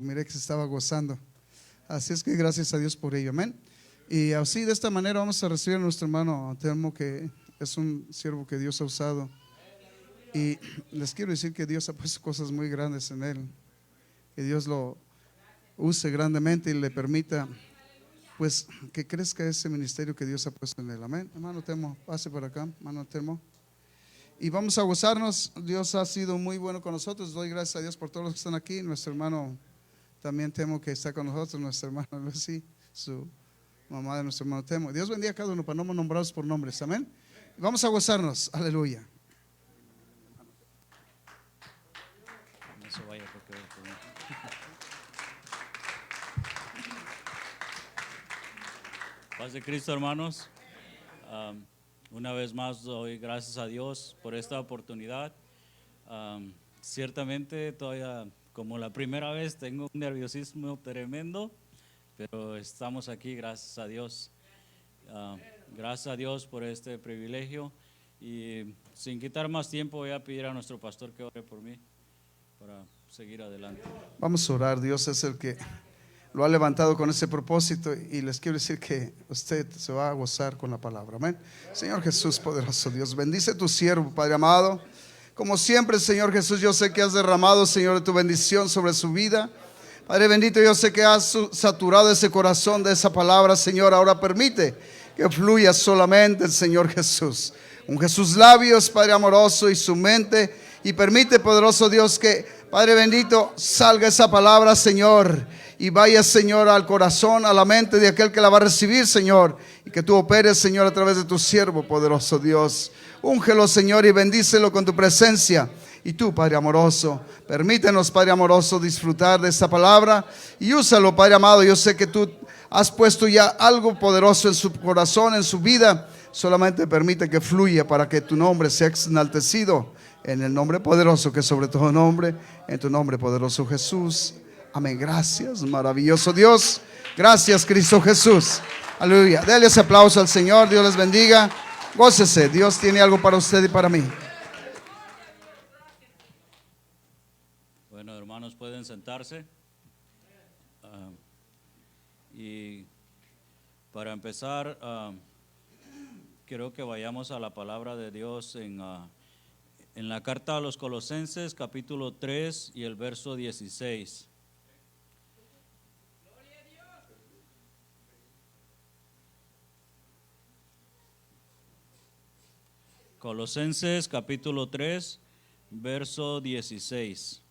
Miré que se estaba gozando. Así es que gracias a Dios por ello, amén. Y así de esta manera vamos a recibir a nuestro hermano Telmo, que es un siervo que Dios ha usado. Y les quiero decir que Dios ha puesto cosas muy grandes en él. Que Dios lo use grandemente y le permita, pues, que crezca ese ministerio que Dios ha puesto en él, amén. Hermano Telmo, pase por acá, hermano Telmo. Y vamos a gozarnos. Dios ha sido muy bueno con nosotros. Doy gracias a Dios por todos los que están aquí. Nuestro hermano también Temo, que está con nosotros, nuestra hermana Lucy, su mamá de nuestro hermano Temo. Dios bendiga a cada uno, para no nombrarlos por nombres, amén. Vamos a gozarnos, aleluya. No se vaya porque paz de Cristo, hermanos. Una vez más doy gracias a Dios por esta oportunidad. Ciertamente todavía, como la primera vez, tengo un nerviosismo tremendo, pero estamos aquí, gracias a Dios. Gracias a Dios por este privilegio, y sin quitar más tiempo voy a pedir a nuestro pastor que ore por mí para seguir adelante. Vamos a orar. Dios es el que lo ha levantado con ese propósito, y les quiero decir que usted se va a gozar con la palabra, amén. Señor Jesús poderoso, Dios, bendice tu siervo, Padre amado. Como siempre, Señor Jesús, yo sé que has derramado, Señor, tu bendición sobre su vida. Padre bendito, yo sé que has saturado ese corazón de esa palabra, Señor. Ahora permite que fluya solamente el Señor Jesús. Unge sus labios, Padre amoroso, y su mente, y permite, poderoso Dios, que, Padre bendito, salga esa palabra, Señor, y vaya, Señor, al corazón, a la mente de aquel que la va a recibir, Señor, y que tú operes, Señor, a través de tu siervo, poderoso Dios. Úngelo, Señor, y bendícelo con tu presencia. Y tú, Padre amoroso, permítenos, Padre amoroso, disfrutar de esta palabra, y úsalo, Padre amado. Yo sé que tú has puesto ya algo poderoso en su corazón, en su vida. Solamente permite que fluya para que tu nombre sea enaltecido, en el nombre poderoso que es sobre todo nombre, en tu nombre poderoso, Jesús. Amén. Gracias, maravilloso Dios. Gracias, Cristo Jesús. Aleluya. Dale ese aplauso al Señor. Dios les bendiga. Gócese. Dios tiene algo para usted y para mí. Bueno, hermanos, pueden sentarse. Y para empezar, quiero que vayamos a la palabra de Dios en la carta a los Colosenses, capítulo 3 y el verso 16. Colosenses, capítulo 3, verso 16.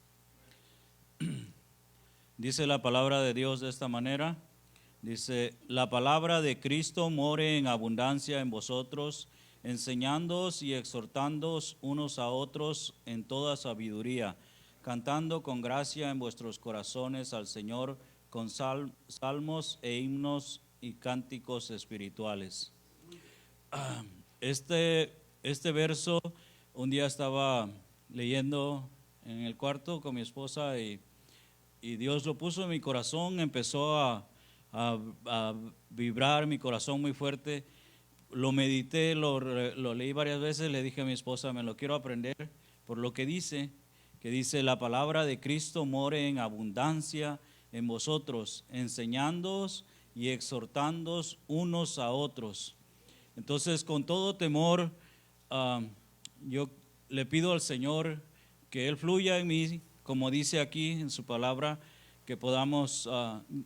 Dice la palabra de Dios de esta manera. Dice: la palabra de Cristo more en abundancia en vosotros, enseñándoos y exhortándoos unos a otros en toda sabiduría, cantando con gracia en vuestros corazones al Señor con salmos e himnos y cánticos espirituales. Este verso, un día estaba leyendo en el cuarto con mi esposa, y Dios lo puso en mi corazón. Empezó a vibrar mi corazón muy fuerte. Lo medité, lo leí varias veces. Le dije a mi esposa: me lo quiero aprender, por lo que dice la palabra de Cristo more en abundancia en vosotros, enseñándoos y exhortándoos unos a otros. Entonces, con todo temor, yo le pido al Señor que Él fluya en mí, como dice aquí en su palabra, que podamos,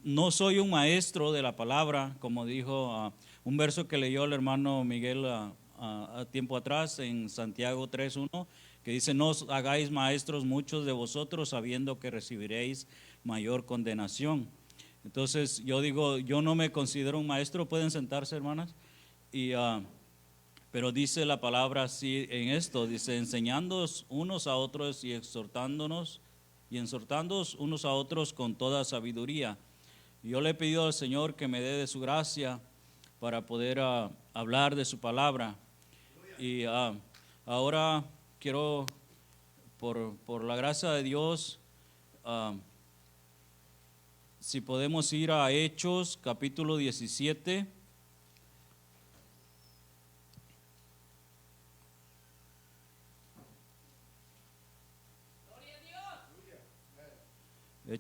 no soy un maestro de la palabra, como dijo un verso que leyó el hermano Miguel a tiempo atrás en Santiago 3:1, que dice: no os hagáis maestros muchos de vosotros, sabiendo que recibiréis mayor condenación. Entonces yo digo, yo no me considero un maestro. Pueden sentarse, hermanas. Pero dice la palabra así en esto, dice: enseñándoos unos a otros y exhortándonos unos a otros con toda sabiduría. Yo le he pedido al Señor que me dé de su gracia para poder hablar de su palabra. Y ahora quiero, por la gracia de Dios, si podemos ir a Hechos capítulo 17.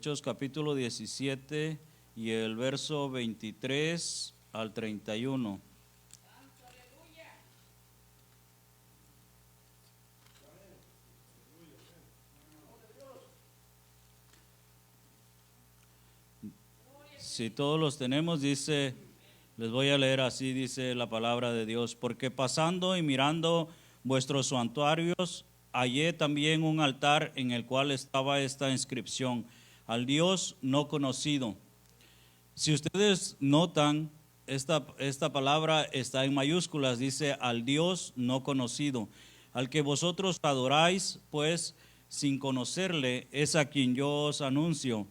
Hechos capítulo 17 y el verso 23 al 31. Si todos los tenemos, dice, les voy a leer así, dice la palabra de Dios. Porque pasando y mirando vuestros santuarios, hallé también un altar en el cual estaba esta inscripción: al Dios no conocido. Si ustedes notan, esta palabra está en mayúsculas, dice al Dios no conocido. Al que vosotros adoráis, pues sin conocerle, es a quien yo os anuncio.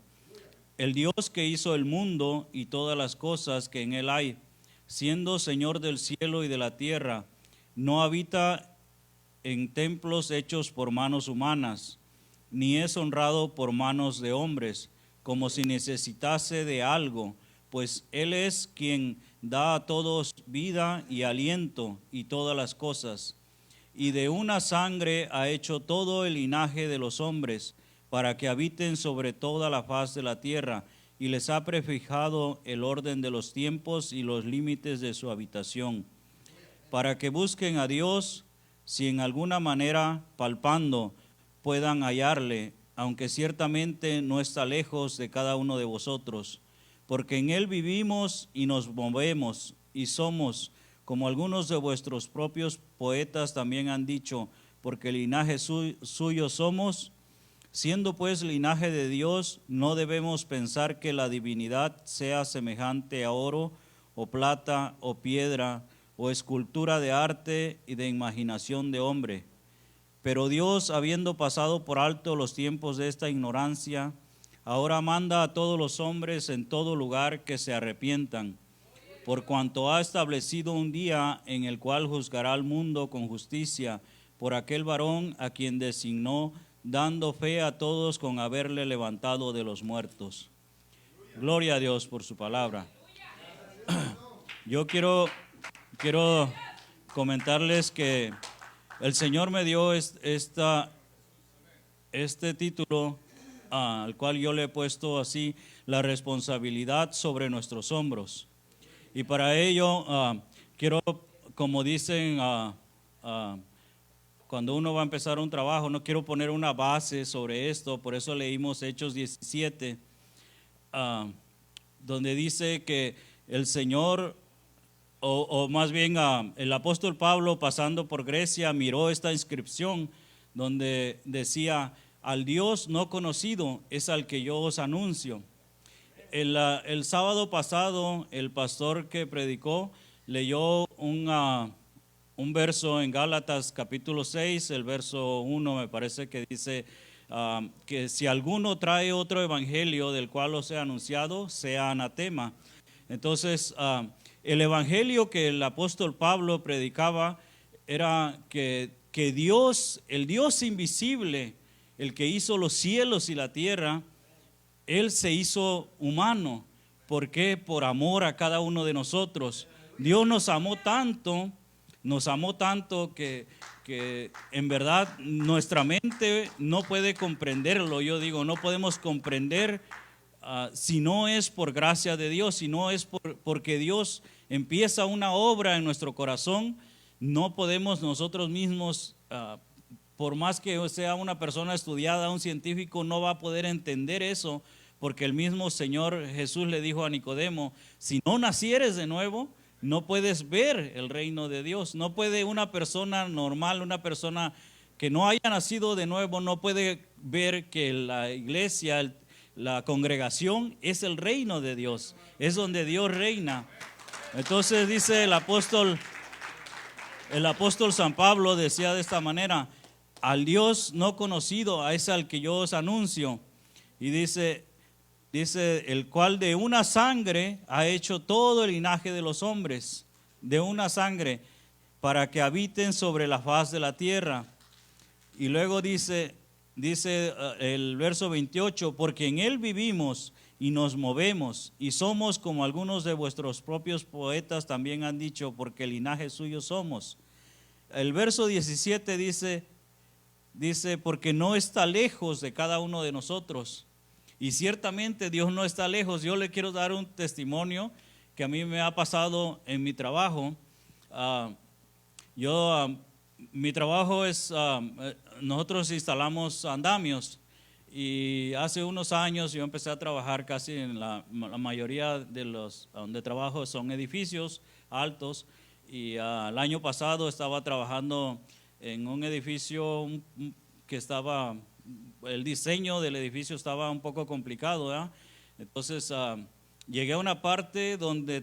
El Dios que hizo el mundo y todas las cosas que en él hay, siendo Señor del cielo y de la tierra, no habita en templos hechos por manos humanas, ni es honrado por manos de hombres, como si necesitase de algo, pues Él es quien da a todos vida y aliento y todas las cosas. Y de una sangre ha hecho todo el linaje de los hombres, para que habiten sobre toda la faz de la tierra, y les ha prefijado el orden de los tiempos y los límites de su habitación, para que busquen a Dios, si en alguna manera palpando puedan hallarle, aunque ciertamente no está lejos de cada uno de vosotros, porque en Él vivimos y nos movemos y somos, como algunos de vuestros propios poetas también han dicho, porque linaje suyo somos. Siendo pues linaje de Dios, no debemos pensar que la divinidad sea semejante a oro o plata o piedra o escultura de arte y de imaginación de hombre. Pero Dios, habiendo pasado por alto los tiempos de esta ignorancia, ahora manda a todos los hombres en todo lugar que se arrepientan, por cuanto ha establecido un día en el cual juzgará al mundo con justicia por aquel varón a quien designó, dando fe a todos con haberle levantado de los muertos. Gloria a Dios por su palabra. Yo quiero comentarles que el Señor me dio este título, al cual yo le he puesto así: la responsabilidad sobre nuestros hombros. Y para ello quiero, como dicen, cuando uno va a empezar un trabajo, no quiero poner una base sobre esto, por eso leímos Hechos 17, donde dice que el Señor, o más bien el apóstol Pablo, pasando por Grecia, miró esta inscripción donde decía: al Dios no conocido es al que yo os anuncio. El sábado pasado, el pastor que predicó leyó un verso en Gálatas capítulo 6, el verso 1 me parece que dice que si alguno trae otro evangelio del cual os he anunciado, sea anatema. Entonces, el evangelio que el apóstol Pablo predicaba era que Dios, el Dios invisible, el que hizo los cielos y la tierra, Él se hizo humano. ¿Por qué? Por amor a cada uno de nosotros. Dios nos amó tanto que en verdad nuestra mente no puede comprenderlo. Yo digo, no podemos comprender si no es por gracia de Dios, si no es porque Dios empieza una obra en nuestro corazón. No podemos nosotros mismos, por más que sea una persona estudiada, un científico, no va a poder entender eso, porque el mismo Señor Jesús le dijo a Nicodemo: si no nacieres de nuevo, no puedes ver el reino de Dios. No puede una persona normal, una persona que no haya nacido de nuevo, no puede ver que la iglesia, la congregación es el reino de Dios, es donde Dios reina. Entonces dice el apóstol San Pablo, decía de esta manera: al Dios no conocido es al que yo os anuncio. Y dice, el cual de una sangre ha hecho todo el linaje de los hombres, de una sangre, para que habiten sobre la faz de la tierra. Y luego dice el verso 28, porque en Él vivimos y nos movemos y somos, como algunos de vuestros propios poetas también han dicho, porque el linaje suyo somos. El verso 17 dice, porque no está lejos de cada uno de nosotros. Y ciertamente Dios no está lejos. Yo le quiero dar un testimonio que a mí me ha pasado en mi trabajo. Mi trabajo es, nosotros instalamos andamios, y hace unos años yo empecé a trabajar casi en la mayoría de los donde trabajo son edificios altos, y el año pasado estaba trabajando en un edificio que estaba, el diseño del edificio estaba un poco complicado, ¿verdad? Entonces llegué a una parte donde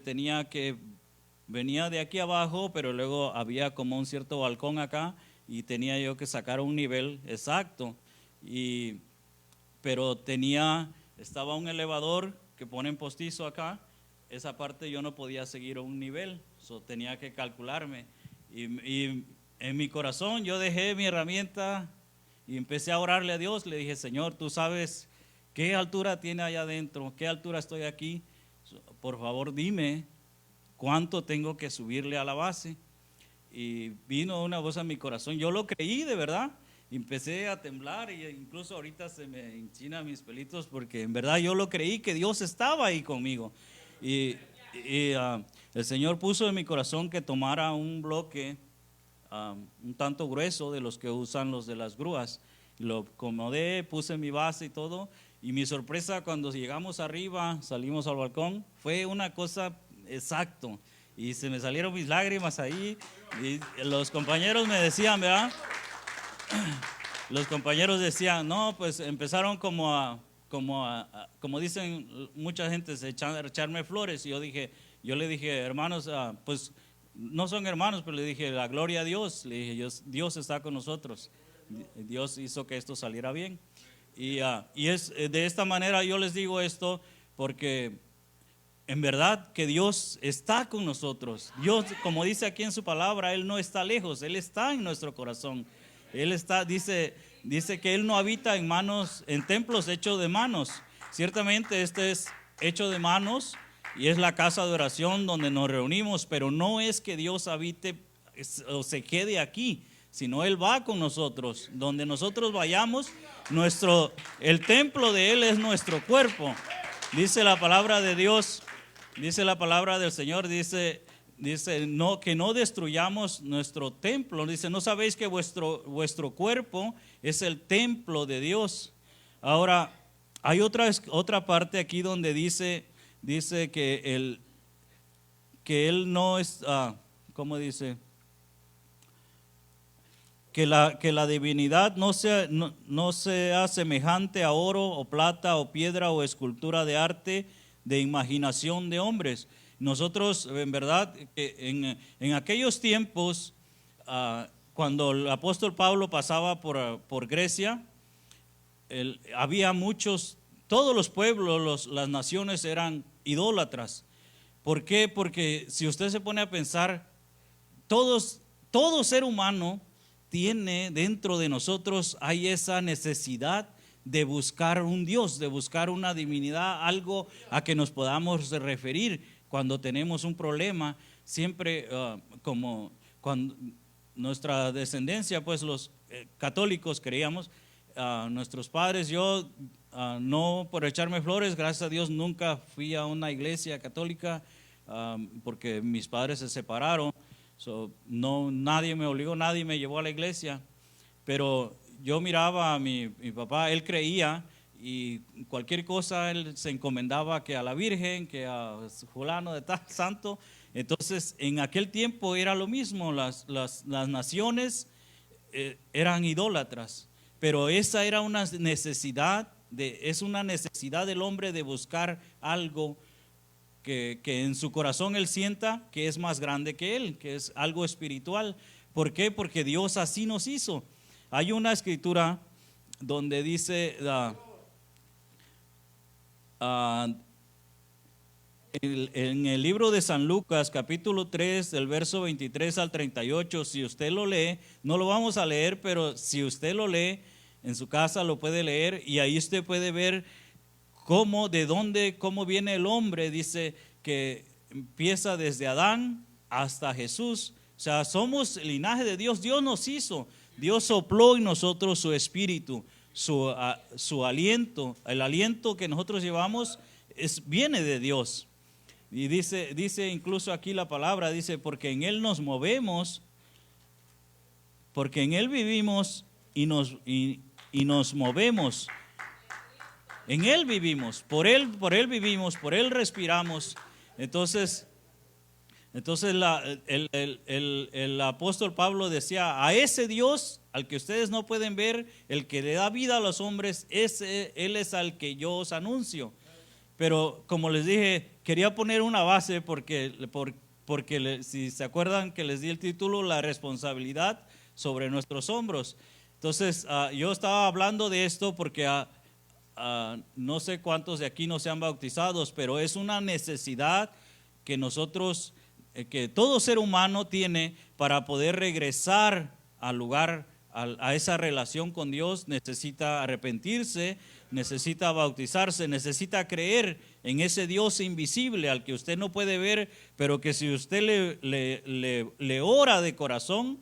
venía de aquí abajo, pero luego había como un cierto balcón acá y tenía yo que sacar un nivel exacto. Pero estaba un elevador que ponen postizo acá. Esa parte yo no podía seguir un nivel, tenía que calcularme. Y en mi corazón yo dejé mi herramienta y empecé a orarle a Dios. Le dije: Señor, tú sabes qué altura tiene allá adentro, qué altura estoy aquí. Por favor, dime cuánto tengo que subirle a la base. Y vino una voz a mi corazón. Yo lo creí de verdad. Empecé a temblar, e incluso ahorita se me enchinan mis pelitos, porque en verdad yo lo creí que Dios estaba ahí conmigo. Y el Señor puso en mi corazón que tomara un bloque un tanto grueso de los que usan los de las grúas. Lo acomodé, puse mi base y todo. Y mi sorpresa cuando llegamos arriba, salimos al balcón, fue una cosa exacto. Y se me salieron mis lágrimas ahí. Y los compañeros me decían, ¿verdad? Los compañeros decían, no, pues empezaron como dicen mucha gente, echarme flores. Y yo le dije, hermanos, pues no son hermanos, pero le dije, la gloria a Dios. Le dije, Dios está con nosotros. Dios hizo que esto saliera bien. Y es de esta manera yo les digo esto, porque en verdad que Dios está con nosotros. Dios, como dice aquí en su palabra, Él no está lejos, Él está en nuestro corazón. Él está, dice que Él no habita en templos hechos de manos. Ciertamente este es hecho de manos y es la casa de oración donde nos reunimos, pero no es que Dios habite o se quede aquí, sino Él va con nosotros. Donde nosotros vayamos, el templo de Él es nuestro cuerpo. Dice la palabra de Dios, dice la palabra del Señor, dice no, que no destruyamos nuestro templo. Dice, ¿no sabéis que vuestro cuerpo es el templo de Dios? Ahora, hay otra parte aquí donde dice que Él no es, ¿cómo dice? Que la divinidad no sea semejante a oro o plata o piedra o escultura de arte de imaginación de hombres. Nosotros, en verdad, en aquellos tiempos, cuando el apóstol Pablo pasaba por Grecia, había todos los pueblos, las naciones eran idólatras. ¿Por qué? Porque si usted se pone a pensar, todo ser humano tiene dentro de nosotros, hay esa necesidad de buscar un Dios, de buscar una divinidad, algo a que nos podamos referir cuando tenemos un problema. Siempre como cuando nuestra descendencia, pues los católicos creíamos, nuestros padres, yo no por echarme flores, gracias a Dios nunca fui a una iglesia católica, porque mis padres se separaron. No, nadie me obligó, nadie me llevó a la iglesia, pero yo miraba a mi papá, él creía, y cualquier cosa él se encomendaba que a la Virgen, que a fulano de tal santo. Entonces en aquel tiempo era lo mismo, las naciones eran idólatras, pero esa era una necesidad del hombre de buscar algo que en su corazón él sienta que es más grande que él, que es algo espiritual. ¿Por qué? Porque Dios así nos hizo. Hay una escritura donde dice en el libro de San Lucas, capítulo 3, del verso 23 al 38, si usted lo lee, no lo vamos a leer, pero si usted lo lee en su casa lo puede leer, y ahí usted puede ver cómo viene el hombre. Dice que empieza desde Adán hasta Jesús. O sea, somos el linaje de Dios. Dios nos hizo, Dios sopló en nosotros su espíritu. su aliento, el aliento que nosotros llevamos viene de Dios. Y dice incluso aquí la palabra, dice, porque en Él nos movemos, porque en Él vivimos y nos movemos. En Él vivimos, por Él vivimos, por Él respiramos. Entonces el apóstol Pablo decía, a ese Dios al que ustedes no pueden ver, el que le da vida a los hombres, Él es al que yo os anuncio. Pero como les dije, quería poner una base porque si se acuerdan que les di el título, la responsabilidad sobre nuestros hombros. Entonces yo estaba hablando de esto porque no sé cuántos de aquí no sean bautizados, pero es una necesidad que nosotros, que todo ser humano tiene para poder regresar al lugar, a esa relación con Dios. Necesita arrepentirse, necesita bautizarse, necesita creer en ese Dios invisible al que usted no puede ver, pero que si usted le ora de corazón,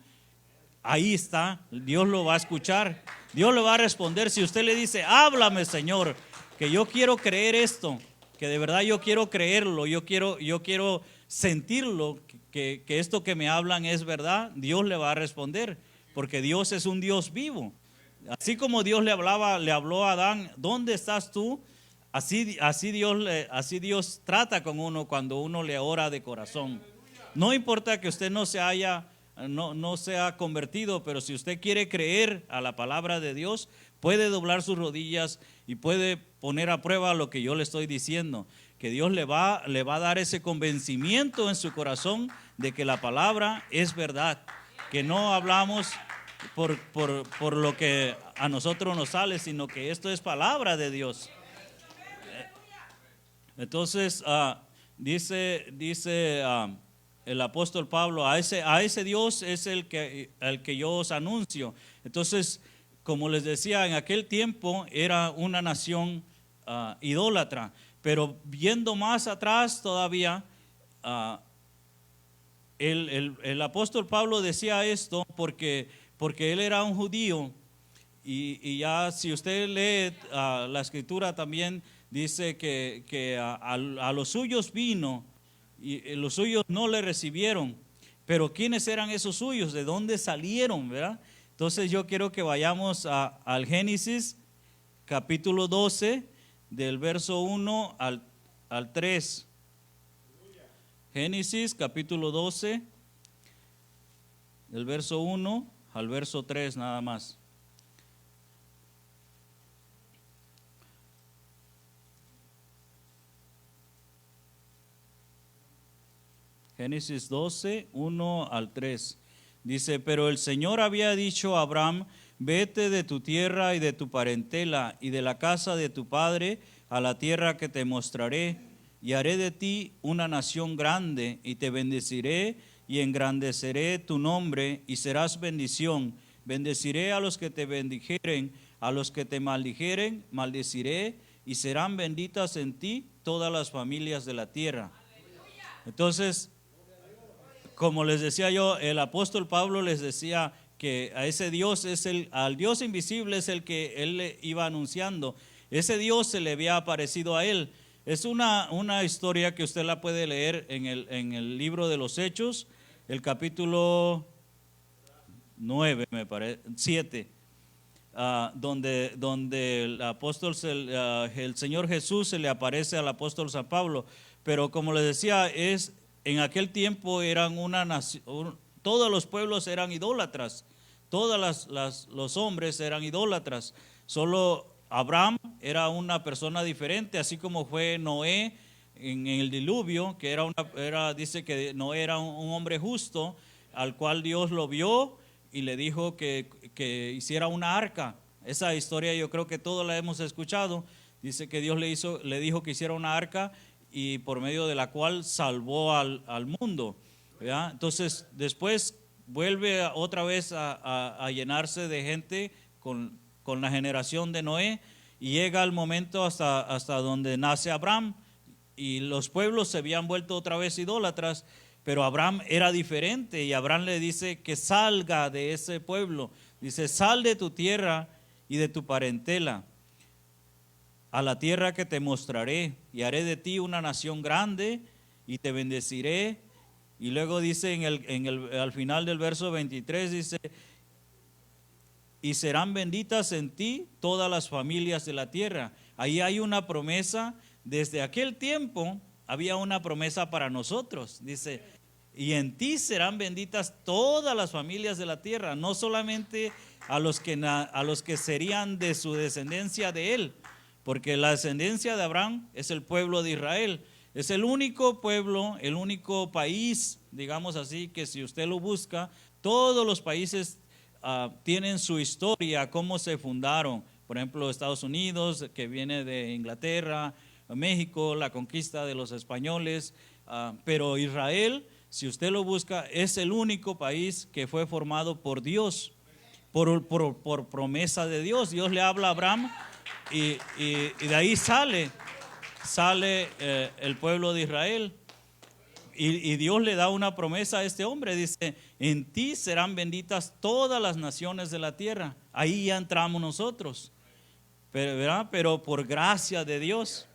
ahí está, Dios lo va a escuchar, Dios le va a responder. Si usted le dice, háblame, Señor, que yo quiero creer esto, que de verdad yo quiero creerlo, yo quiero sentirlo, que esto que me hablan es verdad, Dios le va a responder, porque Dios es un Dios vivo. Así como Dios le habló a Adán, ¿dónde estás tú? Así Dios trata con uno cuando uno le ora de corazón. No importa que usted no sea convertido, pero si usted quiere creer a la palabra de Dios, puede doblar sus rodillas y puede poner a prueba lo que yo le estoy diciendo, que Dios le va a dar ese convencimiento en su corazón de que la palabra es verdad, que no hablamos por lo que a nosotros nos sale, sino que esto es palabra de Dios. Entonces dice el apóstol Pablo, a ese Dios es el que yo os anuncio. Entonces, como les decía, en aquel tiempo era una nación idólatra, pero viendo más atrás todavía, el apóstol Pablo decía esto porque él era un judío, y ya si usted lee la escritura también dice que a los suyos vino, y los suyos no le recibieron. Pero ¿quiénes eran esos suyos? ¿De dónde salieron? ¿Verdad? Entonces yo quiero que vayamos al Génesis capítulo 12, del verso 1 al 3. Génesis capítulo 12, del verso 1 al verso 3 nada más. Génesis 12, 1 al 3. Dice, pero el Señor había dicho a Abraham, vete de tu tierra y de tu parentela y de la casa de tu padre a la tierra que te mostraré, y haré de ti una nación grande, y te bendeciré y engrandeceré tu nombre, y serás bendición. Bendeciré a los que te bendijeren, a los que te maldijeren, maldeciré, y serán benditas en ti todas las familias de la tierra. Entonces, como les decía yo, el apóstol Pablo les decía que a ese Dios al Dios invisible es el que él le iba anunciando. Ese Dios se le había aparecido a él. Es una historia que usted la puede leer en el libro de los Hechos, el capítulo 9, me parece, 7, donde el apóstol, el Señor Jesús se le aparece al apóstol San Pablo. Pero como les decía, en aquel tiempo eran una nación, todos los pueblos eran idólatras, todos los hombres eran idólatras. Solo Abraham era una persona diferente, así como fue Noé en el diluvio, que dice que Noé era un hombre justo, al cual Dios lo vio y le dijo que hiciera una arca. Esa historia yo creo que todos la hemos escuchado. Dice que Dios le dijo que hiciera una arca, y por medio de la cual salvó al mundo, ¿verdad? Entonces después vuelve otra vez a llenarse de gente con la generación de Noé, y llega el momento hasta donde nace Abraham, y los pueblos se habían vuelto otra vez idólatras, pero Abraham era diferente, y Abraham le dice que salga de ese pueblo. Dice, sal de tu tierra y de tu parentela, a la tierra que te mostraré, y haré de ti una nación grande, y te bendeciré. Y luego dice al final del verso 23, dice, y serán benditas en ti todas las familias de la tierra. Ahí hay una promesa. Desde aquel tiempo había una promesa para nosotros. Dice, y en ti serán benditas todas las familias de la tierra, no solamente a los que serían de su descendencia de él, porque la descendencia de Abraham es el pueblo de Israel. Es el único pueblo, el único país, digamos así, que si usted lo busca, todos los países tienen su historia, cómo se fundaron. Por ejemplo, Estados Unidos, que viene de Inglaterra, México, la conquista de los españoles, pero Israel, si usted lo busca, es el único país que fue formado por Dios, por promesa de Dios. Dios le habla a Abraham y de ahí sale el pueblo de Israel. Y Dios le da una promesa a este hombre, dice, en ti serán benditas todas las naciones de la tierra. Ahí ya entramos nosotros, ¿verdad? Pero por gracia de Dios.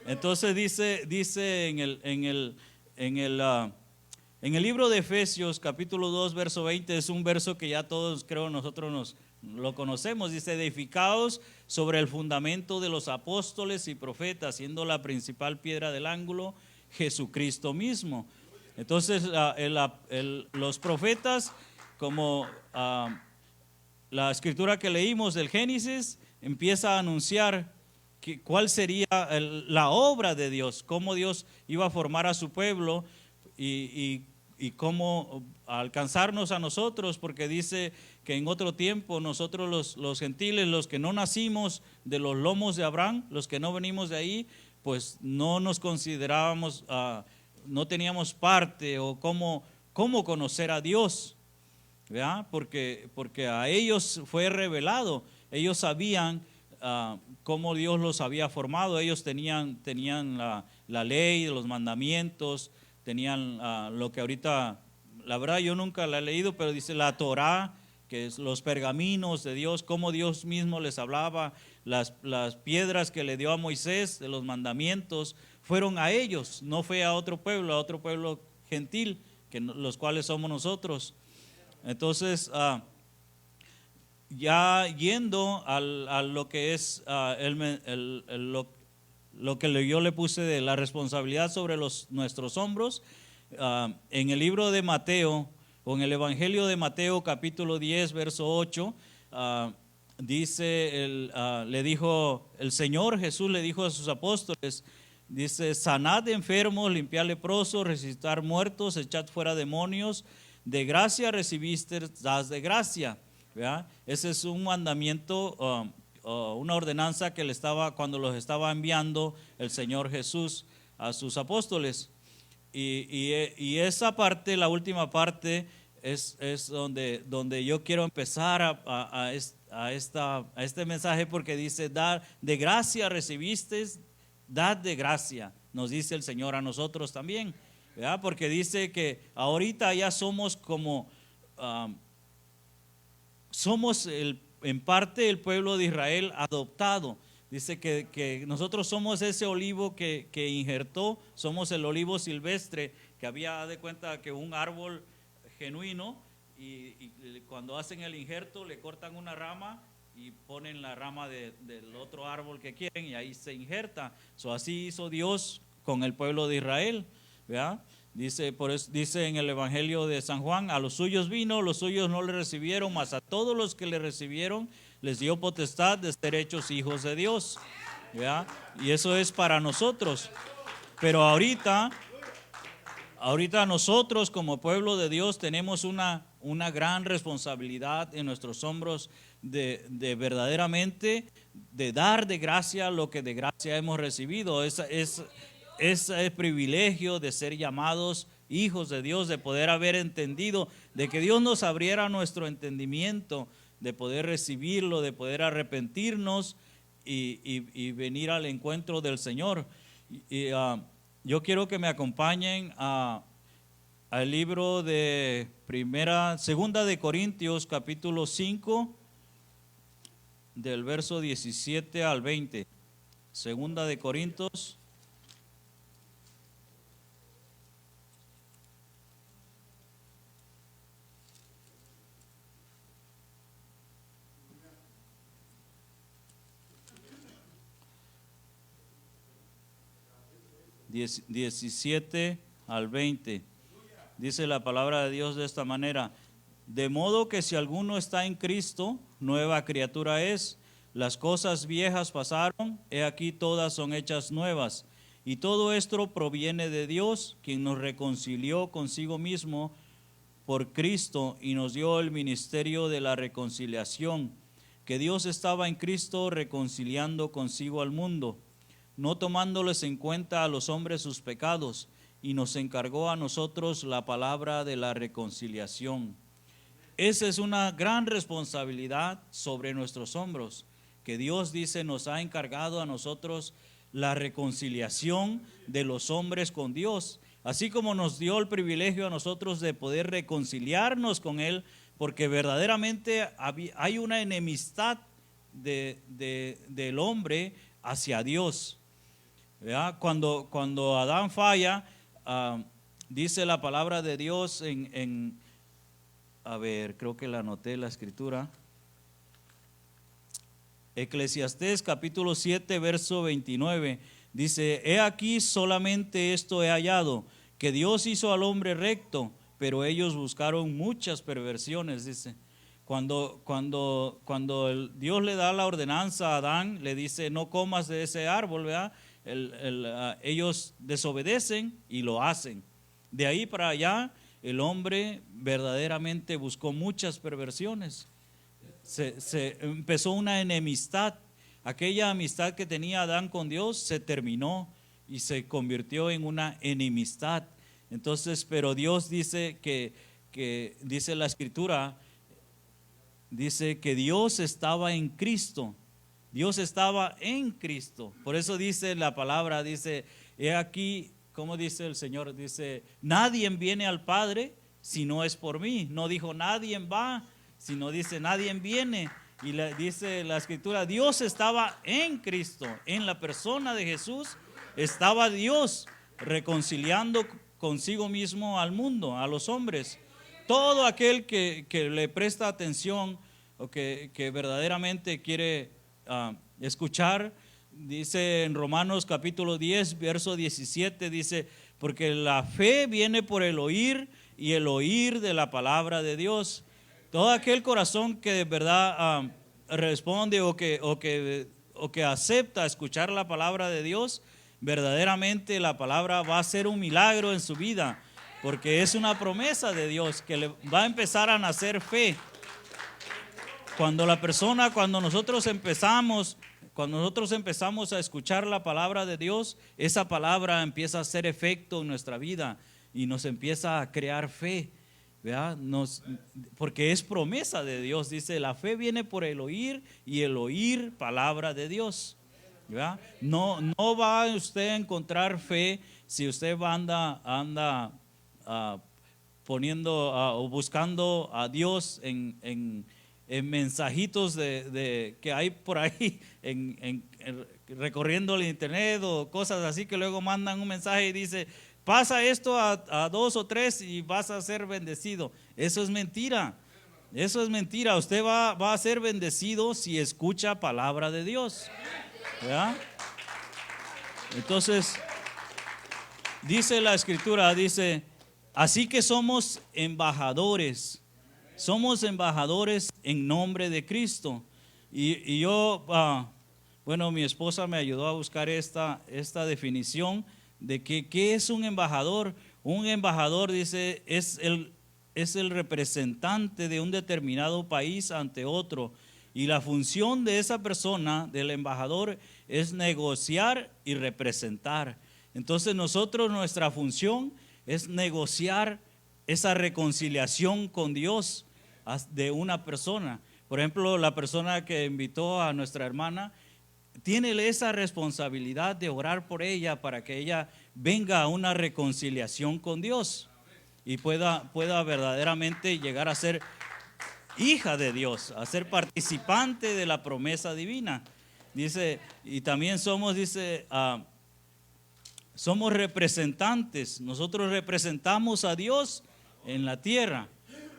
Entonces dice en el libro de Efesios capítulo 2 verso 20, es un verso que ya todos creo nosotros lo conocemos. Dice, edificaos sobre el fundamento de los apóstoles y profetas, siendo la principal piedra del ángulo Jesucristo mismo. Entonces los profetas, como la escritura que leímos del Génesis, empieza a anunciar cuál sería la obra de Dios, cómo Dios iba a formar a su pueblo y cómo alcanzarnos a nosotros, porque dice que en otro tiempo nosotros los gentiles, los que no nacimos de los lomos de Abraham, los que no venimos de ahí, pues no nos considerábamos, no teníamos parte o cómo conocer a Dios, ¿verdad? Porque a ellos fue revelado, ellos sabían cómo Dios los había formado, ellos tenían la ley, los mandamientos, tenían lo que ahorita, la verdad yo nunca la he leído, pero dice la Torá, que es los pergaminos de Dios, cómo Dios mismo les hablaba. Las piedras que le dio a Moisés de los mandamientos fueron a ellos, no fue a otro pueblo gentil, que los cuales somos nosotros. Entonces, ya yendo a lo que es lo que yo le puse de la responsabilidad sobre nuestros hombros, en el libro de Mateo, o en el Evangelio de Mateo capítulo 10 verso 8, dice, le dijo el Señor Jesús, le dijo a sus apóstoles, dice, sanad de enfermos, limpiad leprosos, resucitar muertos, echad fuera demonios, de gracia recibiste, das de gracia, ¿verdad? Ese es un mandamiento, una ordenanza que cuando los estaba enviando el Señor Jesús a sus apóstoles. Y esa parte, la última parte, es donde yo quiero empezar a este mensaje, porque dice, dar de gracia recibiste, dad de gracia, nos dice el Señor a nosotros también, ¿verdad? Porque dice que ahorita ya somos como, somos en parte el pueblo de Israel adoptado. Dice que nosotros somos ese olivo que injertó, somos el olivo silvestre, que había de cuenta que un árbol genuino, y cuando hacen el injerto le cortan una rama y ponen la rama del otro árbol que quieren y ahí se injerta. Así hizo Dios con el pueblo de Israel, ¿verdad? Por eso dice en el Evangelio de San Juan, a los suyos vino, los suyos no le recibieron, mas a todos los que le recibieron les dio potestad de ser hechos hijos de Dios, ¿verdad? Y eso es para nosotros. Pero ahorita nosotros como pueblo de Dios tenemos una gran responsabilidad en nuestros hombros de verdaderamente de dar de gracia lo que de gracia hemos recibido. Ese privilegio de ser llamados hijos de Dios, de poder haber entendido, de que Dios nos abriera nuestro entendimiento, de poder recibirlo, de poder arrepentirnos y venir al encuentro del Señor. Yo quiero que me acompañen al libro de Segunda de Corintios capítulo 5, del verso 17 al 20. Segunda de Corintios. Diez, 17 al 20. Dice la palabra de Dios de esta manera: de modo que si alguno está en Cristo, nueva criatura es. Las cosas viejas pasaron, he aquí todas son hechas nuevas. Y todo esto proviene de Dios, quien nos reconcilió consigo mismo por Cristo y nos dio el ministerio de la reconciliación, que Dios estaba en Cristo reconciliando consigo al mundo, no tomándoles en cuenta a los hombres sus pecados, y nos encargó a nosotros la palabra de la reconciliación. Esa es una gran responsabilidad sobre nuestros hombros, que Dios dice nos ha encargado a nosotros la reconciliación de los hombres con Dios, así como nos dio el privilegio a nosotros de poder reconciliarnos con Él, porque verdaderamente hay una enemistad del hombre hacia Dios. ¿Verdad? Cuando Adán falla, dice la palabra de Dios a ver, creo que la anoté la escritura. Eclesiastés capítulo 7 verso 29 dice: he aquí solamente esto he hallado, que Dios hizo al hombre recto, pero ellos buscaron muchas perversiones. Dice, cuando Dios le da la ordenanza a Adán, le dice no comas de ese árbol, ¿verdad? Ellos desobedecen y lo hacen. De ahí para allá el hombre verdaderamente buscó muchas perversiones. Se empezó una enemistad. Aquella amistad que tenía Adán con Dios se terminó y se convirtió en una enemistad. Entonces, pero Dios dice que dice la escritura, dice que Dios estaba en Cristo. Dios estaba en Cristo. Por eso dice la palabra, dice, he aquí, ¿cómo dice el Señor? Dice, nadie viene al Padre si no es por mí. No dijo nadie va, sino dice nadie viene. Y dice la escritura, Dios estaba en Cristo, en la persona de Jesús estaba Dios reconciliando consigo mismo al mundo, a los hombres. Todo aquel que le presta atención o que verdaderamente quiere escuchar, dice en Romanos capítulo 10 verso 17, dice, porque la fe viene por el oír y el oír de la palabra de Dios. Todo aquel corazón que de verdad responde o que acepta escuchar la palabra de Dios, verdaderamente la palabra va a ser un milagro en su vida, porque es una promesa de Dios que le va a empezar a nacer fe. Cuando nosotros empezamos a escuchar la palabra de Dios, esa palabra empieza a hacer efecto en nuestra vida y nos empieza a crear fe, ¿verdad? Porque es promesa de Dios. Dice, la fe viene por el oír y el oír palabra de Dios, ¿verdad? No va usted a encontrar fe si usted anda poniendo o buscando a Dios en mensajitos que hay por ahí recorriendo el internet o cosas así, que luego mandan un mensaje y dice, pasa esto a 2 o 3 y vas a ser bendecido. Eso es mentira. Eso es mentira. Usted va a ser bendecido si escucha palabra de Dios, ¿verdad? Entonces, dice la escritura, dice, así que somos embajadores. Somos embajadores en nombre de Cristo. Y yo, mi esposa me ayudó a buscar esta definición de qué es un embajador. Un embajador, dice, es el representante de un determinado país ante otro. Y la función de esa persona, del embajador, es negociar y representar. Entonces nuestra función es negociar esa reconciliación con Dios de una persona. Por ejemplo, la persona que invitó a nuestra hermana tiene esa responsabilidad de orar por ella para que ella venga a una reconciliación con Dios y pueda verdaderamente llegar a ser hija de Dios, a ser participante de la promesa divina. Dice, y también somos, dice, somos representantes. Nosotros representamos a Dios en la tierra,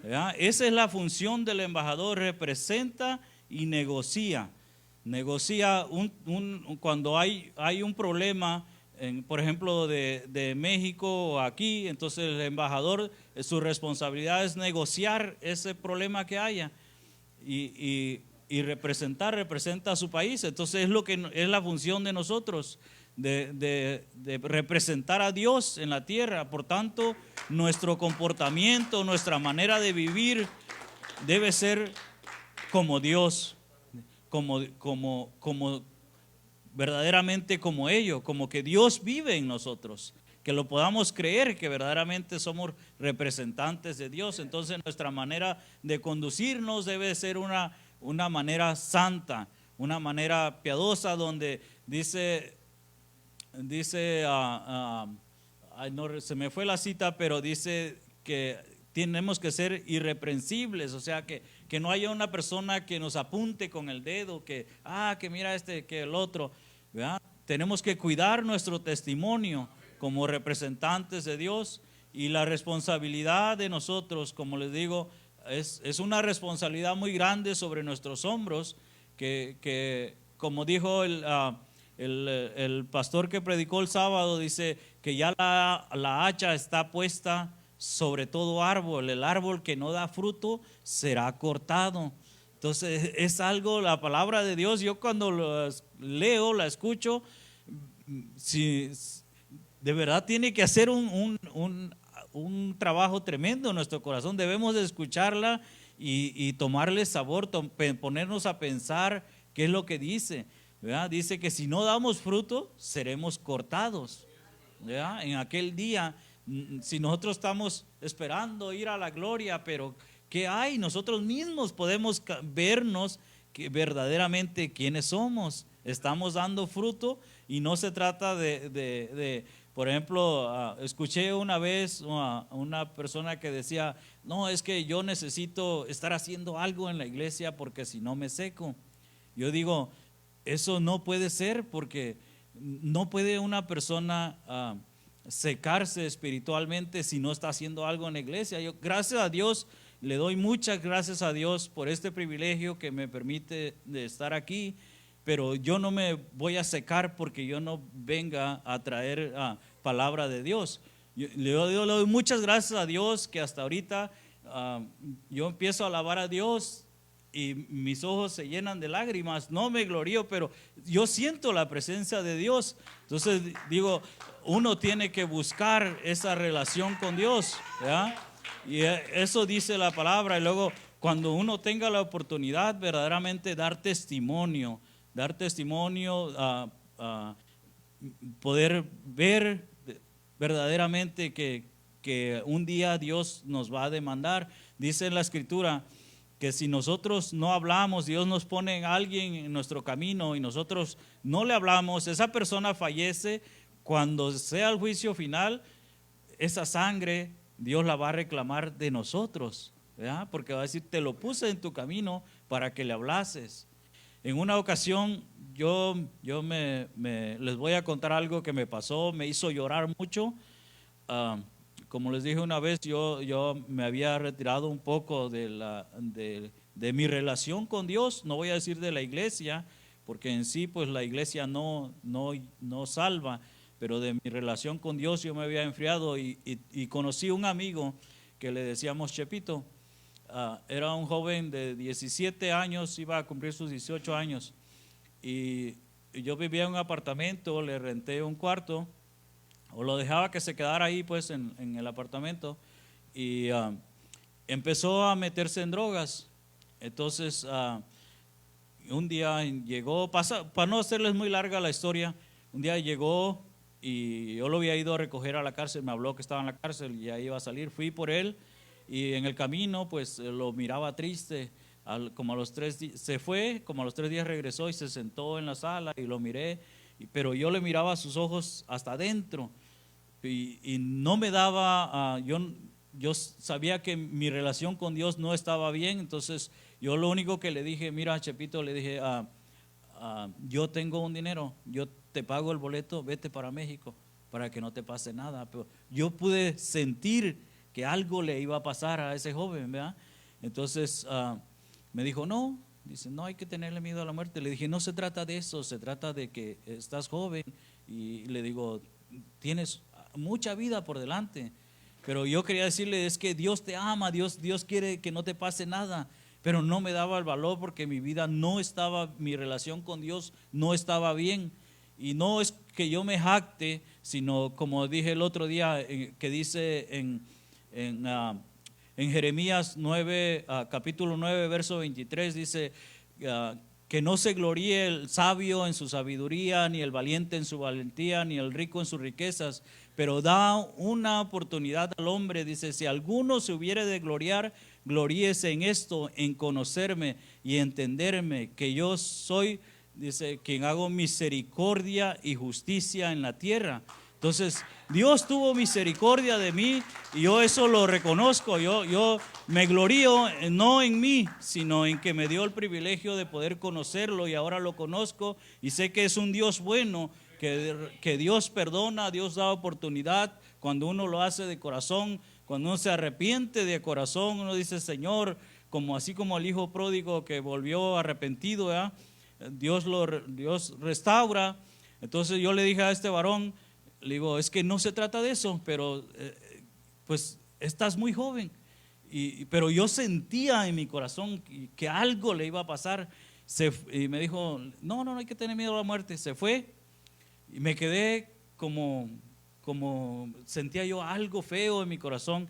¿verdad? Esa es la función del embajador, representa y negocia. Negocia cuando hay un problema, por ejemplo, de México o aquí, entonces el embajador, su responsabilidad es negociar ese problema que haya y representa a su país. Entonces es lo que es la función de nosotros, de representar a Dios en la tierra. Por tanto, nuestro comportamiento, nuestra manera de vivir debe ser como Dios, como verdaderamente como ellos, como que Dios vive en nosotros, que lo podamos creer que verdaderamente somos representantes de Dios. Entonces nuestra manera de conducirnos debe ser una manera santa, una manera piadosa, donde dice no, se me fue la cita, pero dice que tenemos que ser irreprensibles, o sea que no haya una persona que nos apunte con el dedo, que mira que el otro, ¿verdad? Tenemos que cuidar nuestro testimonio como representantes de Dios, y la responsabilidad de nosotros, como les digo, es una responsabilidad muy grande sobre nuestros hombros, que como dijo el pastor que predicó el sábado, dice que ya la hacha está puesta sobre todo árbol. El árbol que no da fruto será cortado. Entonces es algo, la palabra de Dios, yo cuando la leo, la escucho, si de verdad tiene que hacer un trabajo tremendo en nuestro corazón. Debemos de escucharla y tomarle sabor, ponernos a pensar qué es lo que dice, ¿verdad? Dice que si no damos fruto, seremos cortados, ¿verdad? En aquel día, si nosotros estamos esperando ir a la gloria, pero ¿qué hay? Nosotros mismos podemos vernos que verdaderamente quiénes somos. Estamos dando fruto, y no se trata por ejemplo, escuché una vez a una persona que decía, no, es que yo necesito estar haciendo algo en la iglesia porque si no me seco. Yo digo, eso no puede ser, porque no puede una persona secarse espiritualmente si no está haciendo algo en la iglesia. Yo, gracias a Dios, le doy muchas gracias a Dios por este privilegio que me permite de estar aquí, pero yo no me voy a secar porque yo no venga a traer palabra de Dios. Yo le doy muchas gracias a Dios que hasta ahorita yo empiezo a alabar a Dios y mis ojos se llenan de lágrimas. No me glorío, pero yo siento la presencia de Dios. Entonces digo, uno tiene que buscar esa relación con Dios, ¿verdad? Y eso dice la palabra. Y luego, cuando uno tenga la oportunidad verdaderamente dar testimonio, poder ver verdaderamente que un día Dios nos va a demandar. Dice en la escritura que si nosotros no hablamos, Dios nos pone a alguien en nuestro camino y nosotros no le hablamos, esa persona fallece. Cuando sea el juicio final, esa sangre Dios la va a reclamar de nosotros, ¿verdad? Porque va a decir, te lo puse en tu camino para que le hablases. En una ocasión yo les voy a contar algo que me pasó, me hizo llorar mucho. Como les dije una vez, yo me había retirado un poco de mi relación con Dios. No voy a decir de la iglesia, porque en sí pues la iglesia no salva, pero de mi relación con Dios yo me había enfriado, y conocí un amigo que le decíamos Chepito. Era un joven de 17 años, iba a cumplir sus 18 años, y yo vivía en un apartamento, le renté un cuarto, o lo dejaba que se quedara ahí pues en el apartamento, y empezó a meterse en drogas. Entonces un día llegó, para no hacerles muy larga la historia, un día llegó y yo lo había ido a recoger a la cárcel, me habló que estaba en la cárcel y ya iba a salir, fui por él, y en el camino pues lo miraba triste. Como a los 3 días se fue, como a los 3 días regresó y se sentó en la sala y lo miré, pero yo le miraba sus ojos hasta adentro, y no me daba, yo yo sabía que mi relación con Dios no estaba bien, entonces yo lo único que le dije, mira Chepito, le dije, yo tengo un dinero, yo te pago el boleto, vete para México para que no te pase nada. Pero yo pude sentir que algo le iba a pasar a ese joven, ¿verdad? Entonces me dijo, no, dice, no hay que tenerle miedo a la muerte. Le dije, no se trata de eso, se trata de que estás joven y le digo, tienes mucha vida por delante. Pero yo quería decirle, es que Dios te ama, Dios quiere que no te pase nada. Pero no me daba el valor porque mi vida no estaba, mi relación con Dios no estaba bien. Y no es que yo me jacte, sino como dije el otro día, que dice en Jeremías 9, capítulo 9, verso 23, dice que no se gloríe el sabio en su sabiduría, ni el valiente en su valentía, ni el rico en sus riquezas, pero da una oportunidad al hombre. Dice, si alguno se hubiere de gloriar, gloríese en esto, en conocerme y entenderme, que yo soy, dice, quien hago misericordia y justicia en la tierra. Entonces, Dios tuvo misericordia de mí y yo eso lo reconozco. Yo me glorío no en mí, sino en que me dio el privilegio de poder conocerlo y ahora lo conozco y sé que es un Dios bueno, que Dios perdona, Dios da oportunidad cuando uno lo hace de corazón, cuando uno se arrepiente de corazón, uno dice, Señor, así como el hijo pródigo que volvió arrepentido, ¿verdad? Dios restaura. Entonces yo le dije a este varón, le digo, es que no se trata de eso, pero pues estás muy joven. Pero yo sentía en mi corazón que algo le iba a pasar. Y me dijo, no hay que tener miedo a la muerte. Se fue y me quedé como sentía yo algo feo en mi corazón.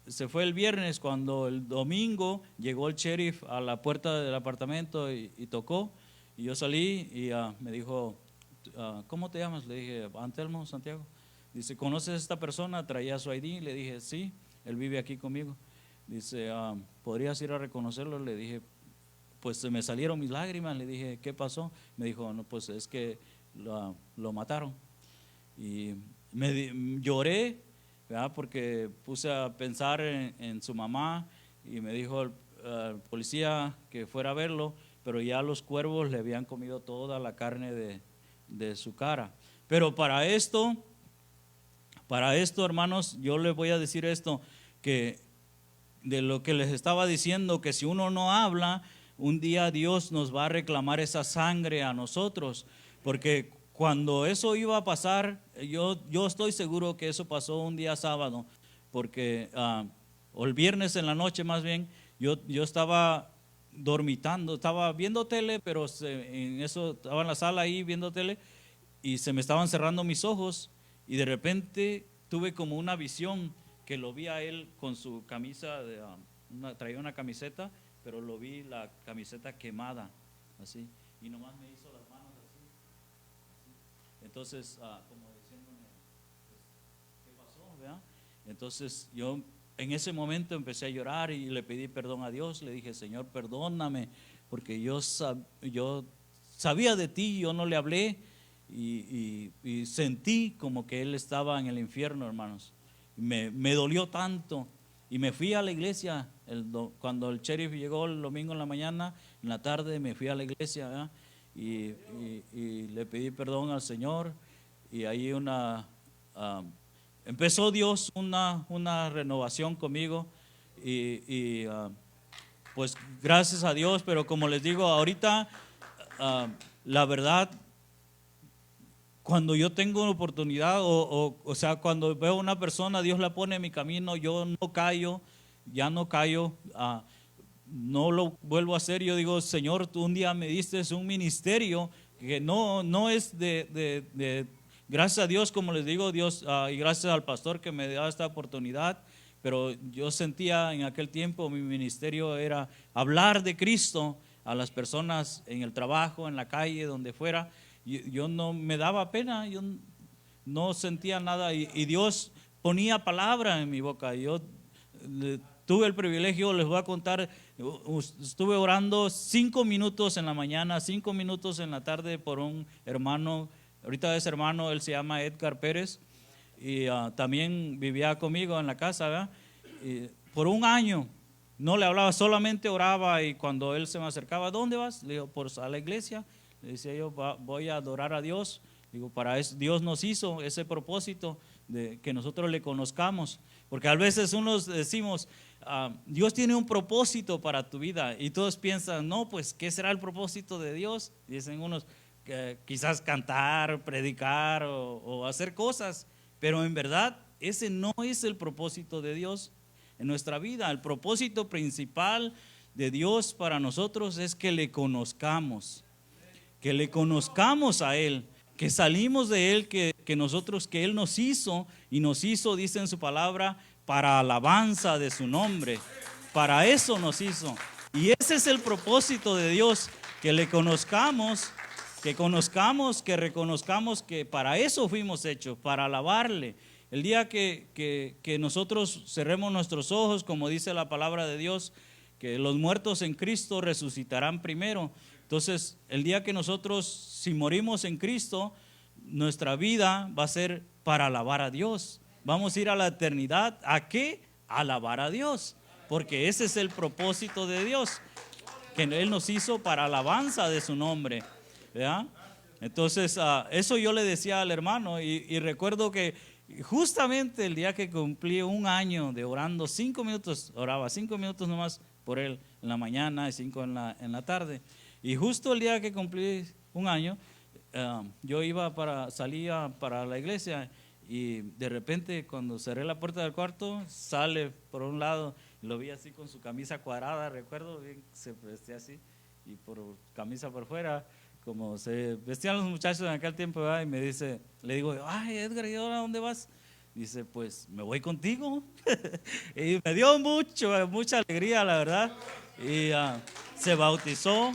Se fue el viernes, cuando el domingo llegó el sheriff a la puerta del apartamento y tocó. Y yo salí y me dijo, ¿cómo te llamas? Le dije, Antelmo Santiago. Dice, ¿conoces a esta persona? Traía su ID. Le dije, sí, él vive aquí conmigo. Dice, ¿podrías ir a reconocerlo? Le dije, pues se me salieron mis lágrimas. Le dije, ¿qué pasó? Me dijo, no, pues es que lo mataron. Y lloré, ¿verdad? Porque puse a pensar en su mamá y me dijo el policía que fuera a verlo, pero ya los cuervos le habían comido toda la carne de su cara. Pero para esto, hermanos, yo les voy a decir esto, que de lo que les estaba diciendo, que si uno no habla, un día Dios nos va a reclamar esa sangre a nosotros, porque cuando eso iba a pasar, yo estoy seguro que eso pasó un día sábado, porque o el viernes en la noche más bien, yo estaba dormitando, estaba viendo tele, pero en eso estaba en la sala ahí viendo tele y se me estaban cerrando mis ojos y de repente tuve como una visión que lo vi a él con su camisa, traía una camiseta, pero lo vi la camiseta quemada, así, y nomás me hizo las manos así. Entonces, como diciéndome, pues, ¿qué pasó? ¿Verdad? Entonces yo en ese momento empecé a llorar y le pedí perdón a Dios. Le dije, Señor, perdóname, porque yo sabía de ti, yo no le hablé y sentí como que él estaba en el infierno, hermanos. Me dolió tanto y me fui a la iglesia. Cuando el sheriff llegó el domingo en la mañana, en la tarde me fui a la iglesia, ¿verdad? Y le pedí perdón al Señor y ahí empezó Dios una renovación conmigo y pues gracias a Dios. Pero como les digo ahorita, la verdad, cuando yo tengo una oportunidad o sea, cuando veo a una persona, Dios la pone en mi camino, yo no callo, ya no callo, no lo vuelvo a hacer. Yo digo, Señor, tú un día me diste un ministerio que no es gracias a Dios, como les digo, Dios, y gracias al pastor que me dio esta oportunidad, pero yo sentía en aquel tiempo mi ministerio era hablar de Cristo a las personas en el trabajo, en la calle, donde fuera. Yo no me daba pena, yo no sentía nada y Dios ponía palabra en mi boca. Yo tuve el privilegio, les voy a contar, estuve orando 5 minutos en la mañana, 5 minutos en la tarde por un hermano. Ahorita ese hermano, él se llama Edgar Pérez y también vivía conmigo en la casa, ¿verdad? por un año no le hablaba, solamente oraba, y cuando él se me acercaba, ¿dónde vas? Le digo, pues a la iglesia. Le decía yo, voy a adorar a Dios. Digo, para eso Dios nos hizo ese propósito de que nosotros le conozcamos, porque a veces unos decimos, Dios tiene un propósito para tu vida, y todos piensan, no, pues ¿qué será el propósito de Dios? Dicen unos, quizás cantar, predicar o hacer cosas, pero en verdad ese no es el propósito de Dios en nuestra vida. El propósito principal de Dios para nosotros es que le conozcamos a Él, que salimos de Él, que Él nos hizo, y nos hizo, dice en su palabra, para alabanza de su nombre. Para eso nos hizo. Y ese es el propósito de Dios, que le conozcamos, que reconozcamos que para eso fuimos hechos, para alabarle. El día que nosotros cerremos nuestros ojos, como dice la palabra de Dios, que los muertos en Cristo resucitarán primero. Entonces, el día que nosotros, si morimos en Cristo, nuestra vida va a ser para alabar a Dios. Vamos a ir a la eternidad. ¿A qué? A alabar a Dios. Porque ese es el propósito de Dios, que Él nos hizo para alabanza de su nombre, ¿verdad? Entonces, eso yo le decía al hermano, y recuerdo que justamente el día que cumplí un año de orando, 5 minutos, oraba 5 minutos nomás por él en la mañana y 5 en la tarde. Y justo el día que cumplí un año, yo salía para la iglesia, y de repente cuando cerré la puerta del cuarto, sale por un lado, lo vi así con su camisa cuadrada, recuerdo bien, se vestía así, y por camisa por fuera, como se vestían los muchachos en aquel tiempo, ¿verdad? Y me dice, le digo, ay Edgar, ¿y ahora dónde vas? Dice, pues me voy contigo. Y me dio mucha alegría, la verdad. Y se bautizó,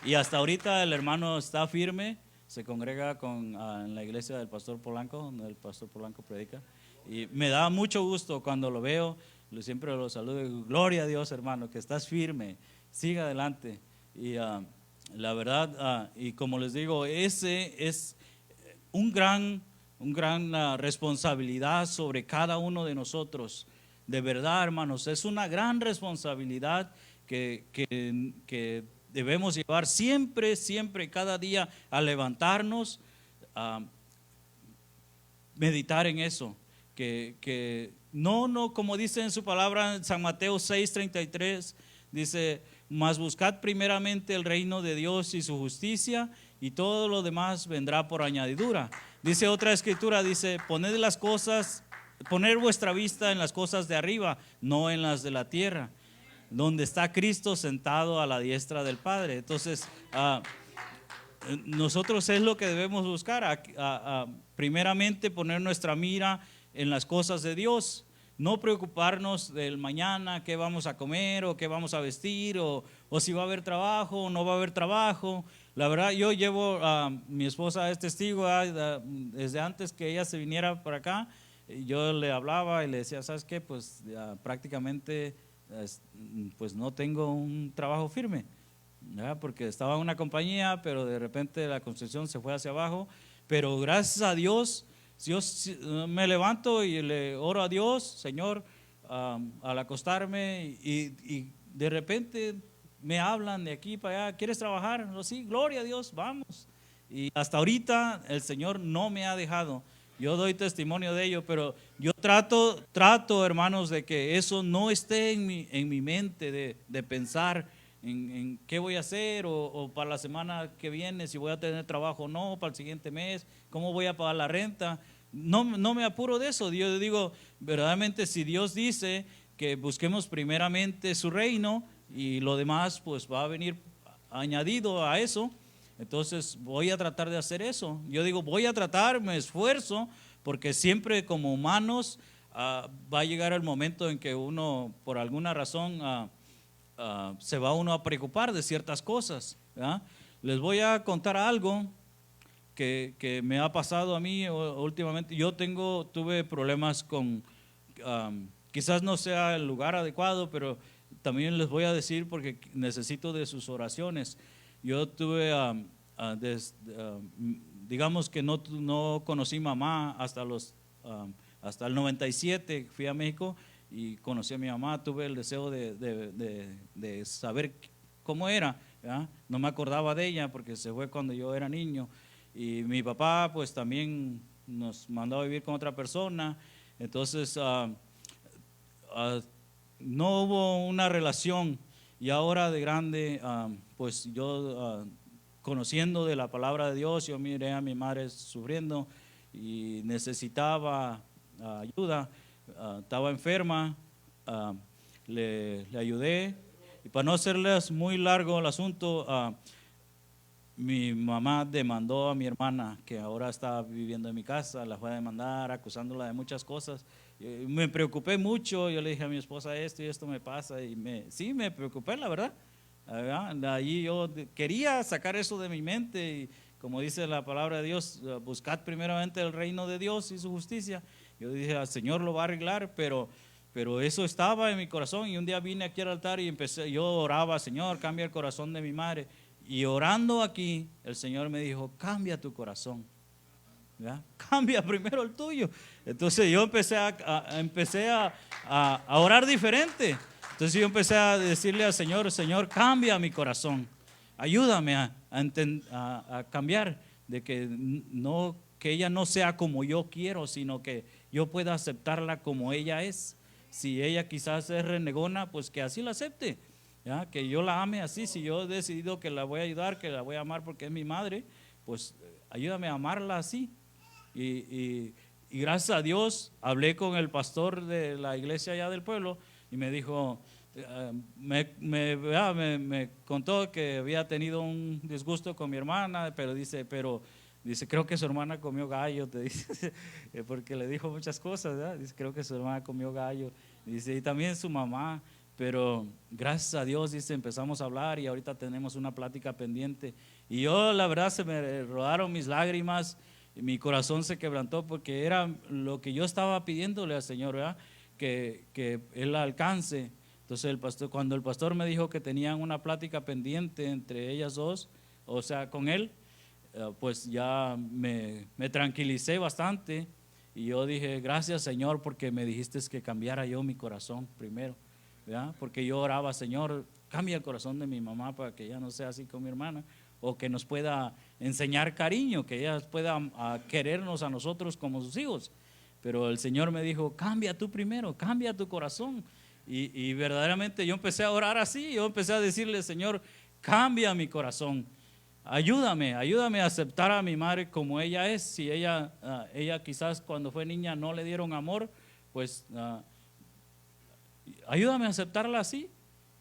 y hasta ahorita el hermano está firme, se congrega en la iglesia del pastor Polanco, donde el pastor Polanco predica, y me da mucho gusto cuando lo veo, siempre lo saludo y digo, gloria a Dios, hermano, que estás firme, siga adelante. Y la verdad, y como les digo, ese es un gran responsabilidad sobre cada uno de nosotros. De verdad, hermanos, es una gran responsabilidad que debemos llevar siempre, cada día, a levantarnos, a meditar en eso. Que no, como dice en su palabra en San Mateo 6:33, dice, mas buscad primeramente el reino de Dios y su justicia, y todo lo demás vendrá por añadidura. Dice otra escritura, dice, poned vuestra vista en las cosas de arriba, no en las de la tierra, donde está Cristo sentado a la diestra del Padre. Entonces, nosotros es lo que debemos buscar, primeramente poner nuestra mira en las cosas de Dios, no preocuparnos del mañana, qué vamos a comer o qué vamos a vestir, o si va a haber trabajo o no va a haber trabajo. La verdad, yo llevo a mi esposa, es testigo, desde antes que ella se viniera para acá, yo le hablaba y le decía, ¿sabes qué? Pues prácticamente pues no tengo un trabajo firme, ¿verdad? Porque estaba en una compañía, pero de repente la construcción se fue hacia abajo, pero gracias a Dios, me levanto y le oro a Dios, Señor, al acostarme, y de repente me hablan de aquí para allá, ¿quieres trabajar? No, sí, gloria a Dios, vamos. Y hasta ahorita el Señor no me ha dejado. Yo doy testimonio de ello, pero yo trato, hermanos, de que eso no esté en mi mente, de pensar en qué voy a hacer, o para la semana que viene, si voy a tener trabajo o no, para el siguiente mes, cómo voy a pagar la renta. No me apuro de eso. Yo digo, verdaderamente, si Dios dice que busquemos primeramente su reino, y lo demás pues va a venir añadido a eso, entonces voy a tratar de hacer eso. Yo digo, voy a tratar, me esfuerzo, porque siempre como humanos va a llegar el momento en que uno, por alguna razón, se va uno a preocupar de ciertas cosas, ¿verdad? Les voy a contar algo que me ha pasado a mí últimamente. Yo tuve problemas con, quizás no sea el lugar adecuado, pero también les voy a decir porque necesito de sus oraciones. Yo tuve, digamos que no conocí mamá hasta el 97, fui a México, y conocí a mi mamá, tuve el deseo de saber cómo era, ¿verdad? No me acordaba de ella porque se fue cuando yo era niño, y mi papá pues también nos mandó a vivir con otra persona, entonces no hubo una relación, y ahora de grande pues yo conociendo de la palabra de Dios, yo miré a mi madre sufriendo y necesitaba ayuda, estaba enferma, le ayudé, y para no hacerles muy largo el asunto, mi mamá demandó a mi hermana, que ahora está viviendo en mi casa, la fue a demandar acusándola de muchas cosas. Me preocupé mucho, yo le dije a mi esposa esto y esto me pasa, y sí me preocupé, la verdad. Ahí yo quería sacar eso de mi mente, y como dice la palabra de Dios, buscad primeramente el reino de Dios y su justicia. Yo dije, al Señor lo va a arreglar, pero eso estaba en mi corazón, y un día vine aquí al altar y yo oraba, Señor, cambia el corazón de mi madre. Y orando aquí, el Señor me dijo, cambia tu corazón, ¿verdad? Cambia primero el tuyo. Entonces yo empecé a orar diferente. Entonces yo empecé a decirle al Señor, Señor, cambia mi corazón, ayúdame a cambiar, de que que ella no sea como yo quiero, sino que yo pueda aceptarla como ella es. Si ella quizás es renegona, pues que así la acepte, ¿ya? Que yo la ame así. Si yo he decidido que la voy a ayudar, que la voy a amar porque es mi madre, pues ayúdame a amarla así. Y gracias a Dios hablé con el pastor de la iglesia allá del pueblo, y me dijo, me contó que había tenido un disgusto con mi hermana, pero dice, creo que su hermana comió gallo, te dice, porque le dijo muchas cosas, ¿verdad? Dice, creo que su hermana comió gallo, dice, y también su mamá. Pero gracias a Dios, dice, empezamos a hablar, y ahorita tenemos una plática pendiente. Y yo, la verdad, se me rodaron mis lágrimas, y mi corazón se quebrantó, porque era lo que yo estaba pidiéndole al Señor, ¿verdad? Que Él la alcance. Entonces cuando el pastor me dijo que tenían una plática pendiente entre ellas dos, o sea, con él, pues ya me tranquilicé bastante, y yo dije, gracias Señor, porque me dijiste que cambiara yo mi corazón primero, ¿verdad? Porque yo oraba, Señor, cambia el corazón de mi mamá para que ella no sea así con mi hermana, o que nos pueda enseñar cariño, que ella pueda querernos a nosotros como sus hijos. Pero el Señor me dijo, cambia tú primero, cambia tu corazón. Y verdaderamente yo empecé a orar así, yo empecé a decirle, Señor, cambia mi corazón, ayúdame a aceptar a mi madre como ella es. Si ella quizás cuando fue niña no le dieron amor, pues ayúdame a aceptarla así.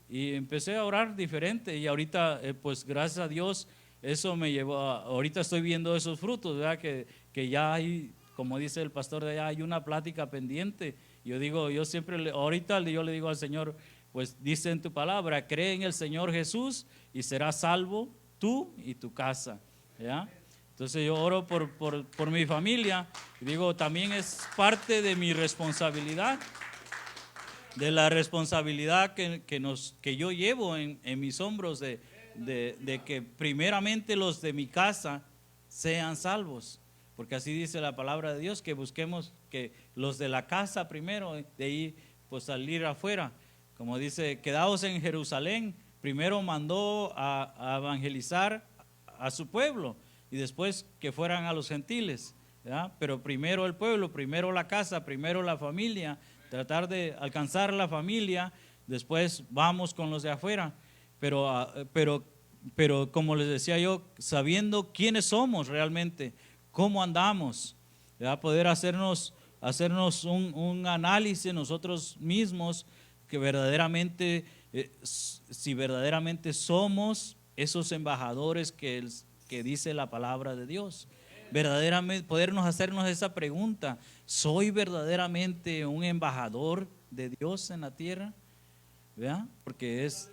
Y empecé a orar diferente, y ahorita pues gracias a Dios eso me llevó ahorita estoy viendo esos frutos, ¿verdad? Que ya hay, como dice el pastor de allá, hay una plática pendiente. Yo digo, yo siempre, ahorita yo le digo al Señor, pues dice en tu palabra, cree en el Señor Jesús y serás salvo tú y tu casa, ¿ya? Entonces yo oro por mi familia, y digo, también es parte de mi responsabilidad, de la responsabilidad que yo llevo en mis hombros, de que primeramente los de mi casa sean salvos, porque así dice la palabra de Dios, que busquemos que los de la casa primero, de ahí pues salir afuera. Como dice, quedaos en Jerusalén. Primero mandó a evangelizar a su pueblo, y después que fueran a los gentiles, ¿verdad? Pero primero el pueblo, primero la casa, primero la familia, tratar de alcanzar la familia, después vamos con los de afuera. Pero como les decía yo, sabiendo quiénes somos realmente, cómo andamos, ¿verdad? Poder hacernos un análisis nosotros mismos, que verdaderamente, si verdaderamente somos esos embajadores que dice la palabra de Dios. Verdaderamente podernos hacernos esa pregunta, ¿soy verdaderamente un embajador de Dios en la tierra? ¿Verdad? Porque es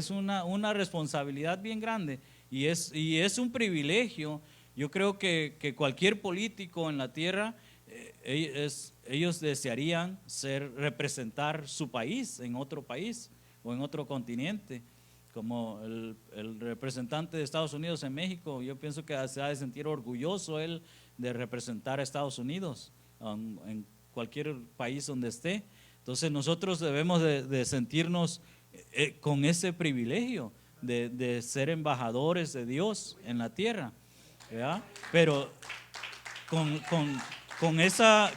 una responsabilidad bien grande, y es un privilegio. Yo creo que cualquier político en la tierra, ellos desearían representar su país en otro país o en otro continente. Como el representante de Estados Unidos en México, yo pienso que se ha de sentir orgulloso él de representar a Estados Unidos en cualquier país donde esté. Entonces nosotros debemos de sentirnos con ese privilegio de ser embajadores de Dios en la tierra, ¿verdad? Pero con esa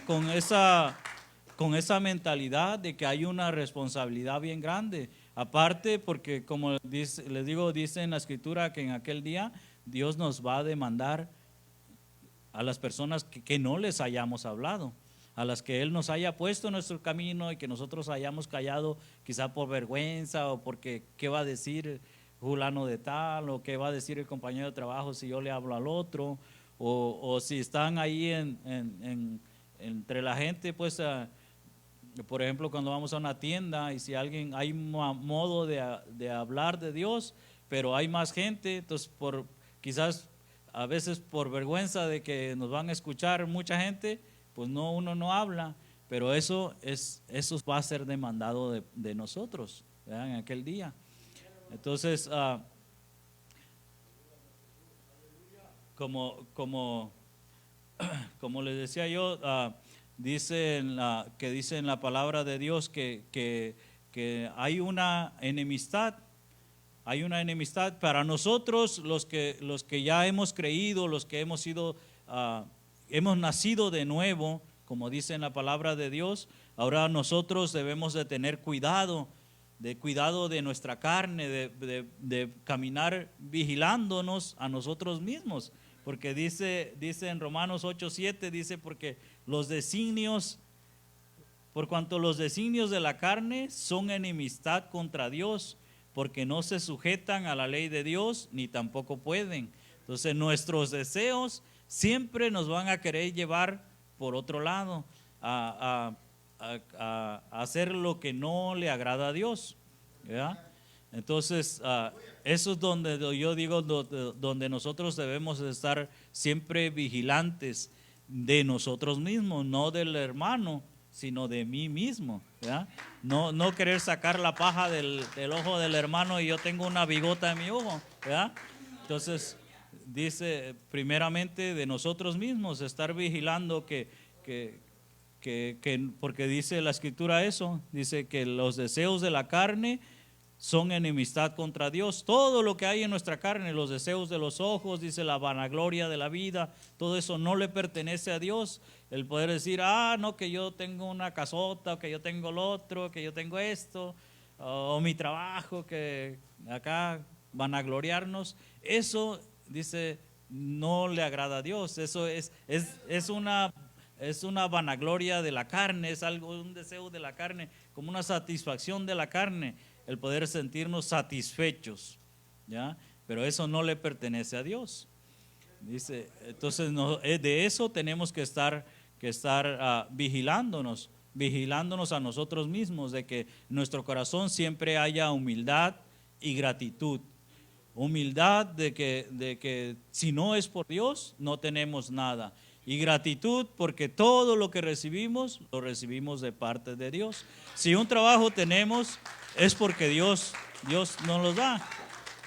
mentalidad de que hay una responsabilidad bien grande. Aparte, porque como les digo, dice en la Escritura que en aquel día Dios nos va a demandar a las personas que no les hayamos hablado, a las que Él nos haya puesto en nuestro camino y que nosotros hayamos callado, quizá por vergüenza o porque qué va a decir fulano de tal, o qué va a decir el compañero de trabajo si yo le hablo al otro, o si están ahí entre la gente, pues por ejemplo, cuando vamos a una tienda y si alguien, hay un modo de hablar de Dios, pero hay más gente, entonces quizás a veces por vergüenza de que nos van a escuchar mucha gente, pues uno no habla, pero eso va a ser demandado de nosotros, ¿verdad? En aquel día. Entonces, como les decía yo, dice en la palabra de Dios que hay una enemistad. Hay una enemistad para nosotros, los que ya hemos creído, los que hemos nacido de nuevo, como dice en la palabra de Dios. Ahora nosotros debemos de tener cuidado de nuestra carne, de caminar vigilándonos a nosotros mismos, porque dice en Romanos 8:7, dice, por cuanto los designios de la carne son enemistad contra Dios, porque no se sujetan a la ley de Dios, ni tampoco pueden. Entonces nuestros deseos siempre nos van a querer llevar por otro lado, a hacer lo que no le agrada a Dios, ¿verdad? Entonces eso es donde yo digo, donde nosotros debemos estar siempre vigilantes de nosotros mismos, no del hermano, sino de mí mismo, ¿verdad? No querer sacar la paja del ojo del hermano y yo tengo una bigota en mi ojo, ¿verdad? Entonces dice primeramente de nosotros mismos, estar vigilando porque dice la Escritura eso, dice que los deseos de la carne son enemistad contra Dios. Todo lo que hay en nuestra carne, los deseos de los ojos, dice la vanagloria de la vida, todo eso no le pertenece a Dios. El poder decir, no, que yo tengo una casota, o que yo tengo lo otro, que yo tengo esto, o mi trabajo, que acá vanagloriarnos, eso, dice, no le agrada a Dios. Eso es una vanagloria de la carne, es un deseo de la carne, como una satisfacción de la carne, el poder sentirnos satisfechos, ¿ya? Pero eso no le pertenece a Dios. Dice, entonces de eso tenemos que estar vigilándonos a nosotros mismos, de que en nuestro corazón siempre haya humildad y gratitud. Humildad de que si no es por Dios no tenemos nada, y gratitud porque todo lo que recibimos lo recibimos de parte de Dios. Si un trabajo tenemos es porque Dios nos lo da.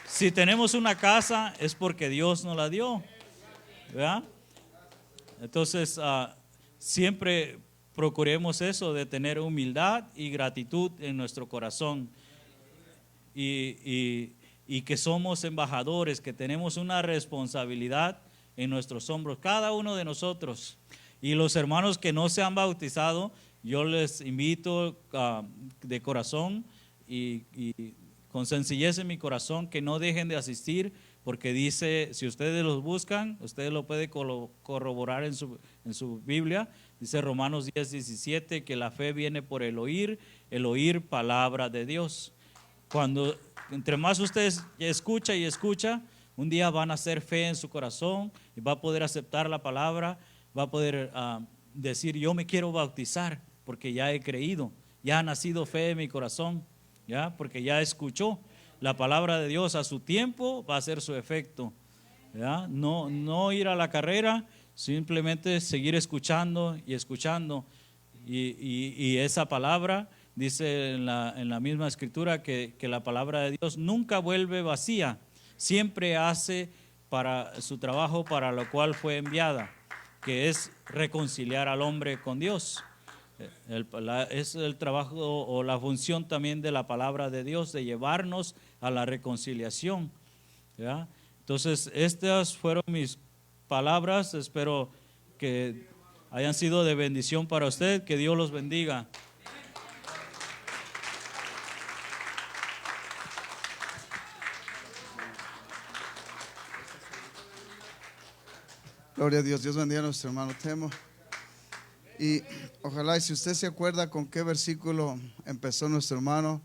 Si tenemos una casa es porque Dios nos la dio, ¿verdad? Entonces siempre procuremos eso, de tener humildad y gratitud en nuestro corazón, y que somos embajadores, que tenemos una responsabilidad en nuestros hombros, cada uno de nosotros. Y los hermanos que no se han bautizado, yo les invito de corazón y con sencillez en mi corazón, que no dejen de asistir, porque dice, si ustedes los buscan, ustedes lo pueden corroborar en su Biblia. Dice Romanos 10:17 que la fe viene por el oír palabra de Dios. Cuando entre más ustedes escucha, un día van a hacer fe en su corazón y va a poder aceptar la palabra, va a poder decir, yo me quiero bautizar porque ya he creído, ya ha nacido fe en mi corazón, ya, porque ya escuchó la palabra de Dios. A su tiempo va a hacer su efecto, ¿ya? No ir a la carrera, simplemente seguir escuchando y esa palabra, dice en la misma Escritura que la palabra de Dios nunca vuelve vacía, siempre hace para su trabajo para lo cual fue enviada, que es reconciliar al hombre con Dios. Es el trabajo o la función también de la palabra de Dios, de llevarnos a la reconciliación, ¿ya? Entonces, estas fueron mis palabras. Espero que hayan sido de bendición para usted. Que Dios los bendiga. Gloria a Dios. Dios bendiga a nuestro hermano Temo. Y ojalá, y si usted se acuerda con qué versículo empezó nuestro hermano,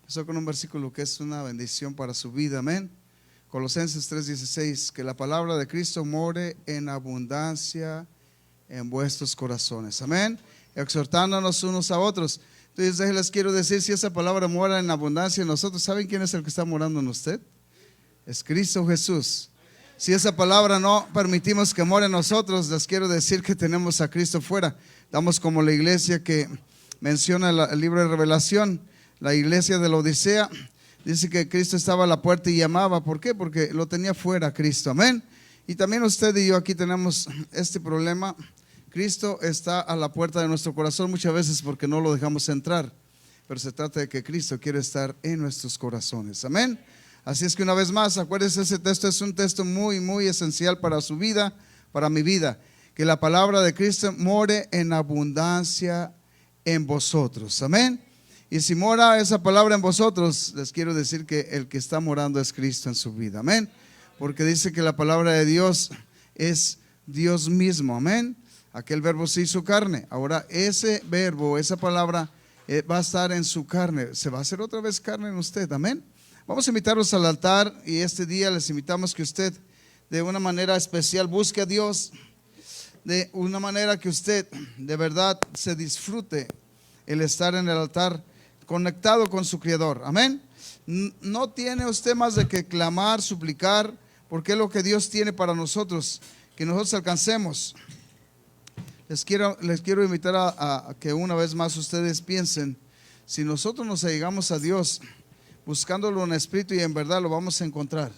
empezó con un versículo que es una bendición para su vida, amén. Colosenses 3:16, que la palabra de Cristo more en abundancia en vuestros corazones, amén, exhortándonos unos a otros. Entonces les quiero decir, si esa palabra mora en abundancia en nosotros, ¿saben quién es el que está morando en usted? Es Cristo Jesús. Si esa palabra no permitimos que more en nosotros, les quiero decir que tenemos a Cristo fuera. Estamos como la iglesia que menciona el libro de Revelación, la iglesia de la Odisea. Dice que Cristo estaba a la puerta y llamaba. ¿Por qué? Porque lo tenía fuera Cristo, amén. Y también usted y yo aquí tenemos este problema. Cristo está a la puerta de nuestro corazón muchas veces porque no lo dejamos entrar, pero se trata de que Cristo quiere estar en nuestros corazones, amén. Así es que una vez más, acuérdense, ese texto es un texto muy, muy esencial para su vida, para mi vida. Que la palabra de Cristo more en abundancia en vosotros, amén. Y si mora esa palabra en vosotros, les quiero decir que el que está morando es Cristo en su vida, amén. Porque dice que la palabra de Dios es Dios mismo, amén. Aquel verbo se hizo carne. Ahora ese verbo, esa palabra va a estar en su carne. Se va a hacer otra vez carne en usted, amén. Vamos a invitarlos al altar y este día les invitamos que usted de una manera especial busque a Dios, de una manera que usted de verdad se disfrute el estar en el altar conectado con su Creador, amén. No tiene usted más de que clamar, suplicar, porque es lo que Dios tiene para nosotros, que nosotros alcancemos. Les quiero invitar a que una vez más ustedes piensen, si nosotros nos llegamos a Dios buscándolo en espíritu y en verdad, lo vamos a encontrar.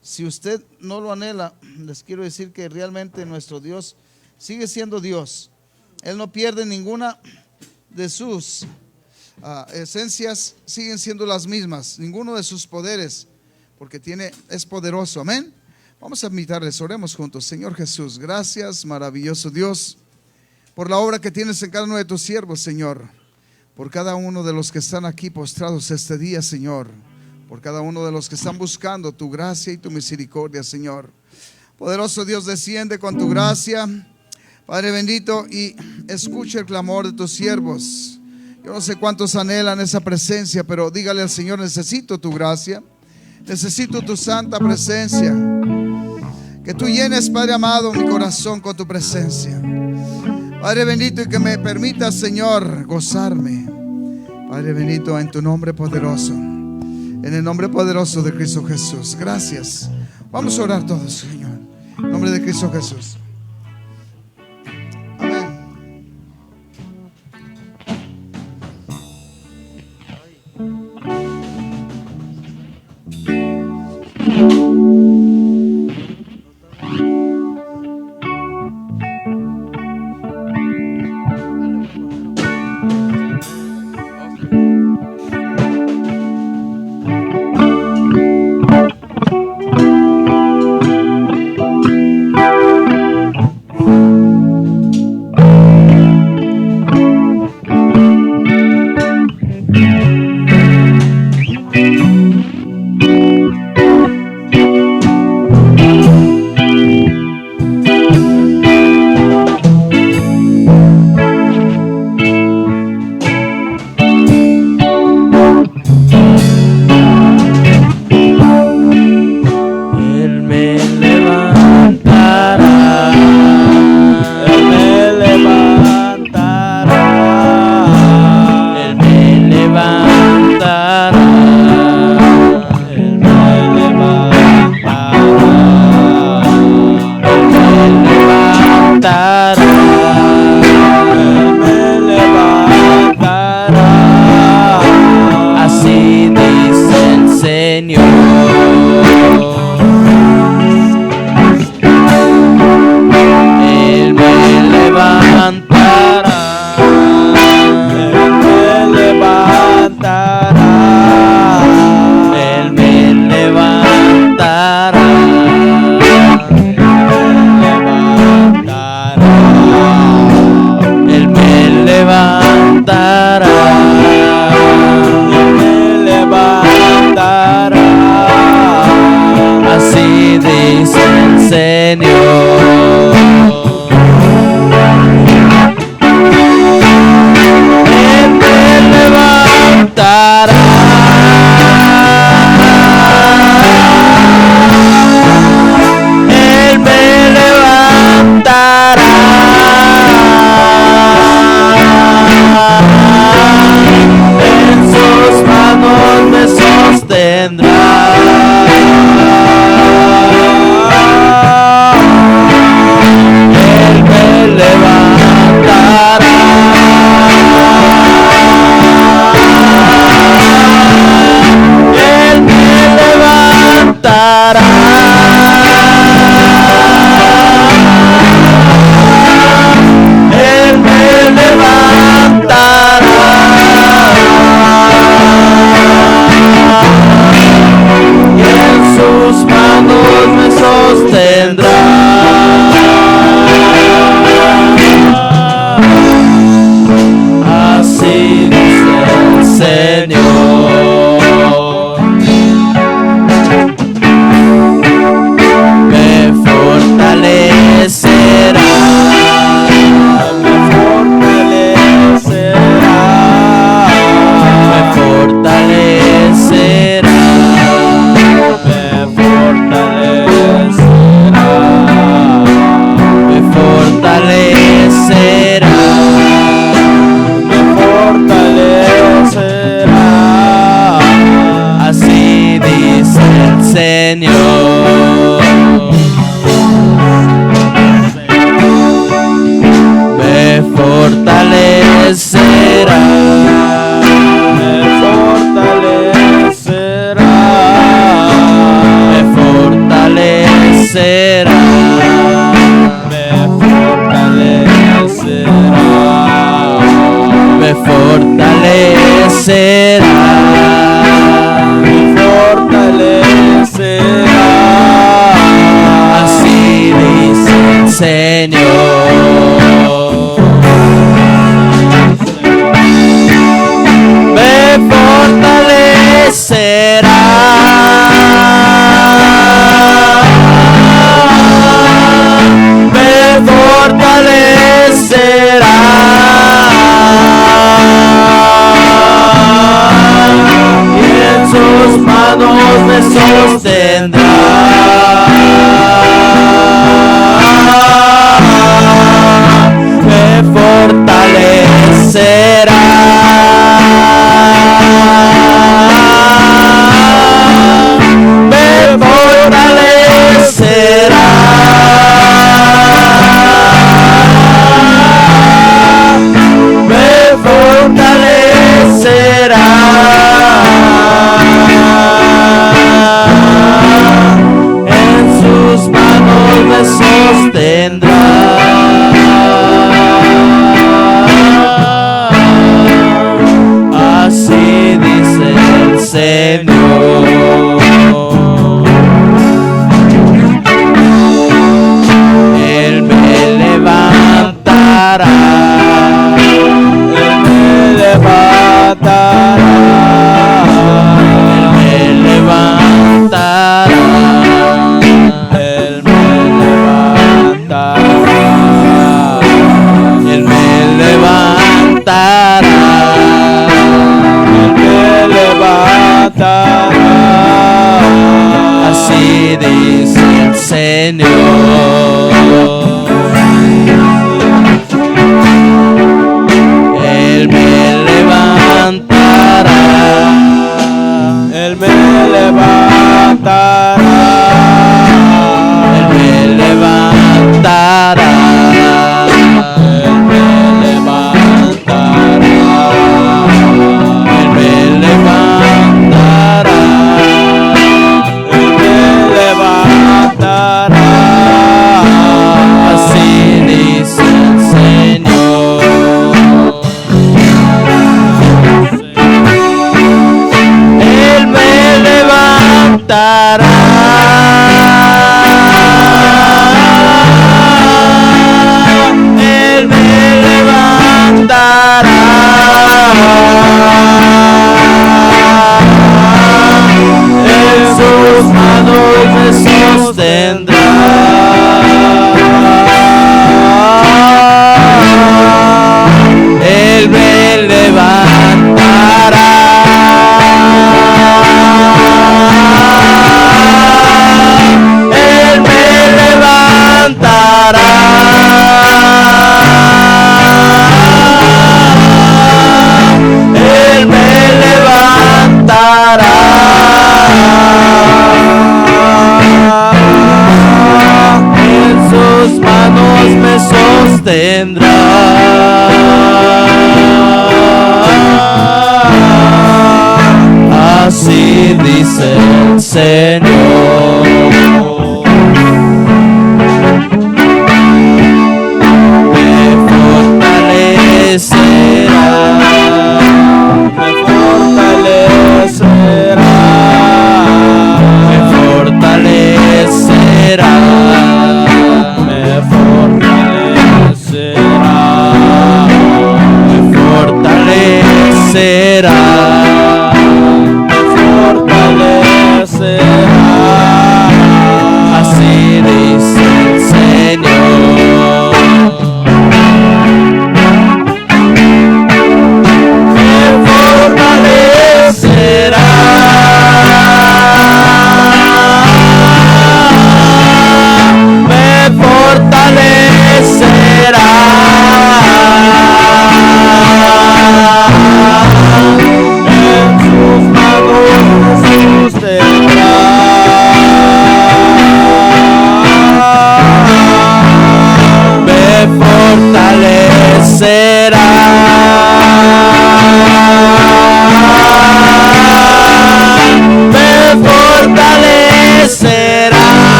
Si usted no lo anhela, les quiero decir que realmente nuestro Dios sigue siendo Dios. Él no pierde ninguna de sus esencias, siguen siendo las mismas, ninguno de sus poderes, porque es poderoso, amén. Vamos a invitarles, oremos juntos. Señor Jesús, gracias, maravilloso Dios, por la obra que tienes en cada uno de tus siervos, Señor. Por cada uno de los que están aquí postrados este día, Señor. Por cada uno de los que están buscando tu gracia y tu misericordia, Señor. Poderoso Dios, desciende con tu gracia, Padre bendito, y escucha el clamor de tus siervos. Yo no sé cuántos anhelan esa presencia, pero dígale al Señor, necesito tu gracia, necesito tu santa presencia. Que tú llenes, Padre amado, mi corazón con tu presencia, Padre bendito, y que me permitas, Señor, gozarme, Padre bendito, en tu nombre poderoso, en el nombre poderoso de Cristo Jesús. Gracias. Vamos a orar todos, Señor, en nombre de Cristo Jesús. levantará. levantará. Así dice el Señor. Él me levantará. Él me levantará. En sus manos me sostendrá. Él me levantará. Él me levantará. Él me levantará. Y en sus manos me sostendrá. Así dice el Señor. Me fortalecerá. Me fortalecerá. Me fortalecerá. Me fortalecerá. Me fortalecerá. Me fortalecerá. Así dice el Señor. Me fortalecerá. Me fortalecerá. Me fortalecerá. Me fortalecerá. Me fortalecerá. Me fortalecerá. Así dice el Señor. Me fortalecerá. Me fortalecerá. Y en sus manos me sostendrá. Me fortalecerá. Me fortalecerá. Me fortalecerá. En sus manos me sostendrá. Así dice el Señor. Él me levantará. Él me levantará. Él me levantará. Él me levantará. Él me levantará. Él me levantará. Así dice el Señor. Él me levantará. Él me levantará. Él me levantará. Él me levantará. Él me levantará. Él me levantará. Así dice el Señor. Él me levantará. Él me levantará.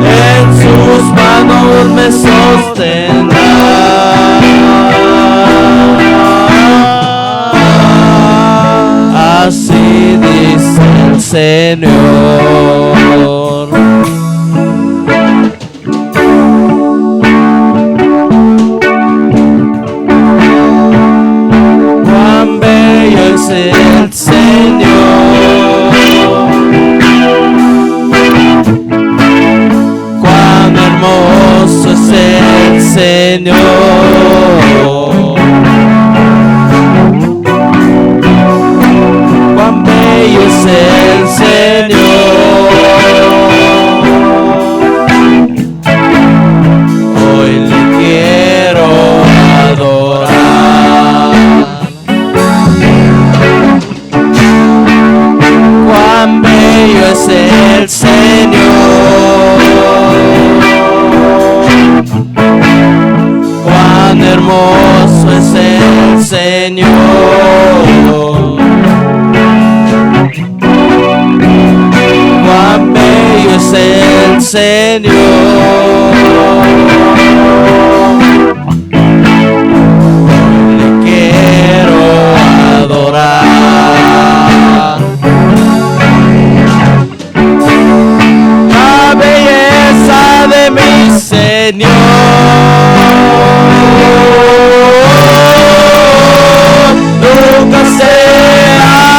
En sus manos me sostendrá. Así dice el Señor. Cuán bello es el Señor, cuán hermoso es el Señor. Cuán bello es el Señor. Hoy le quiero adorar. Cuán bello es el Señor. Cuán hermoso es el Señor. Cuán bello es el Señor. Le quiero adorar. La belleza de mi Señor nunca se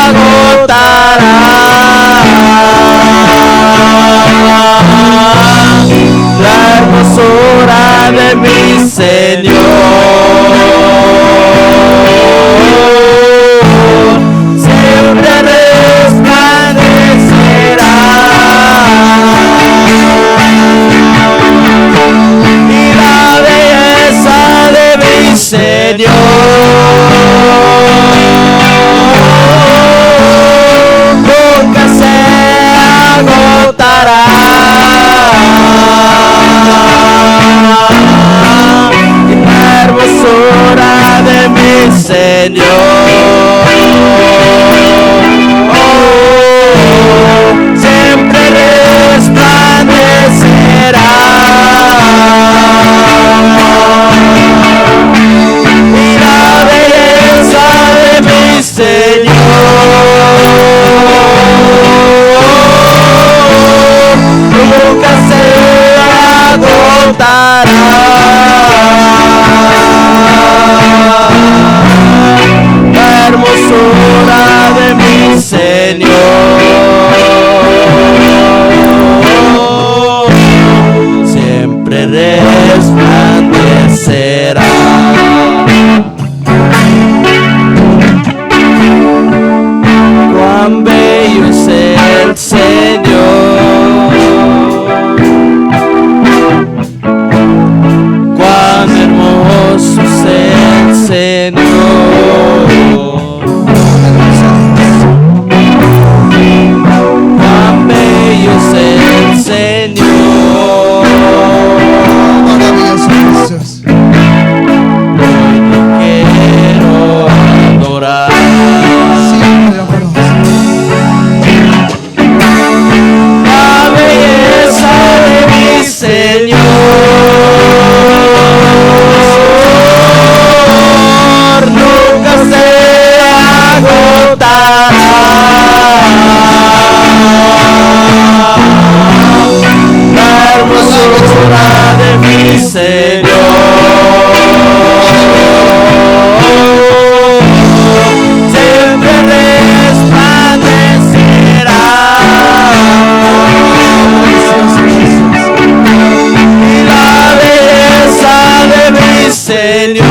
agotará. La hermosura de mi Señor siempre resplandecerá. Y la belleza de mi Señor nunca se agotará. Y la hermosura de mi Señor siempre resplandecerá. Y la belleza de mi Señor nunca se agotará. La hermosura de mi Señor siempre resplandecerá. Cuán bello es el Señor, cuán hermoso es el Señor. Cuán bello es el Señor. Maravilloso Jesús. Hoy te quiero adorar. Siempre amoroso. La belleza de mi Señor nunca se agotará. La hermosura de mi Señor siempre resplandecerá. Y la belleza de mi Señor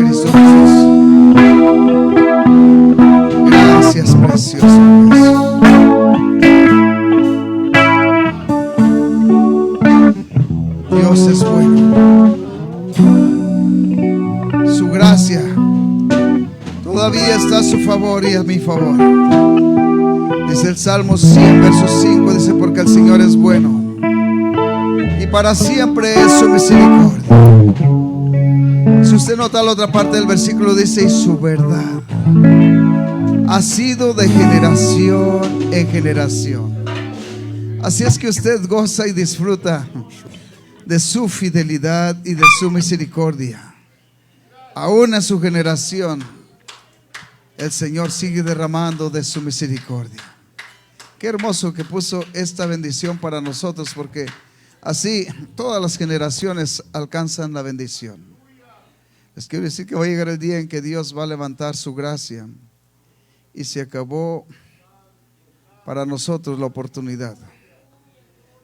Cristo Jesús. Gracias, precioso Jesús. Dios es bueno. Su gracia todavía está a su favor y a mi favor. Dice el Salmo 100, verso 5, dice: porque el Señor es bueno y para siempre es su misericordia. Si usted nota la otra parte del versículo, dice: y su verdad ha sido de generación en generación. Así es que usted goza y disfruta de su fidelidad y de su misericordia. Aún en su generación, el Señor sigue derramando de su misericordia. Qué hermoso que puso esta bendición para nosotros, porque así todas las generaciones alcanzan la bendición. Les quiero decir que va a llegar el día en que Dios va a levantar su gracia y se acabó para nosotros la oportunidad.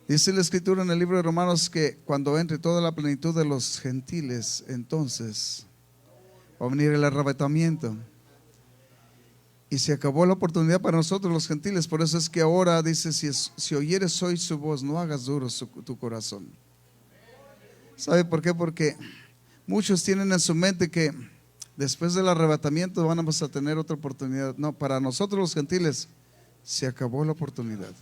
Dice la Escritura en el libro de Romanos que cuando entre toda la plenitud de los gentiles, entonces va a venir el arrebatamiento. Y se acabó la oportunidad para nosotros los gentiles. Por eso es que ahora dice: si oyeres hoy su voz, no hagas duro tu corazón. ¿Sabe por qué? Porque muchos tienen en su mente que después del arrebatamiento vamos a tener otra oportunidad. No, para nosotros los gentiles se acabó la oportunidad.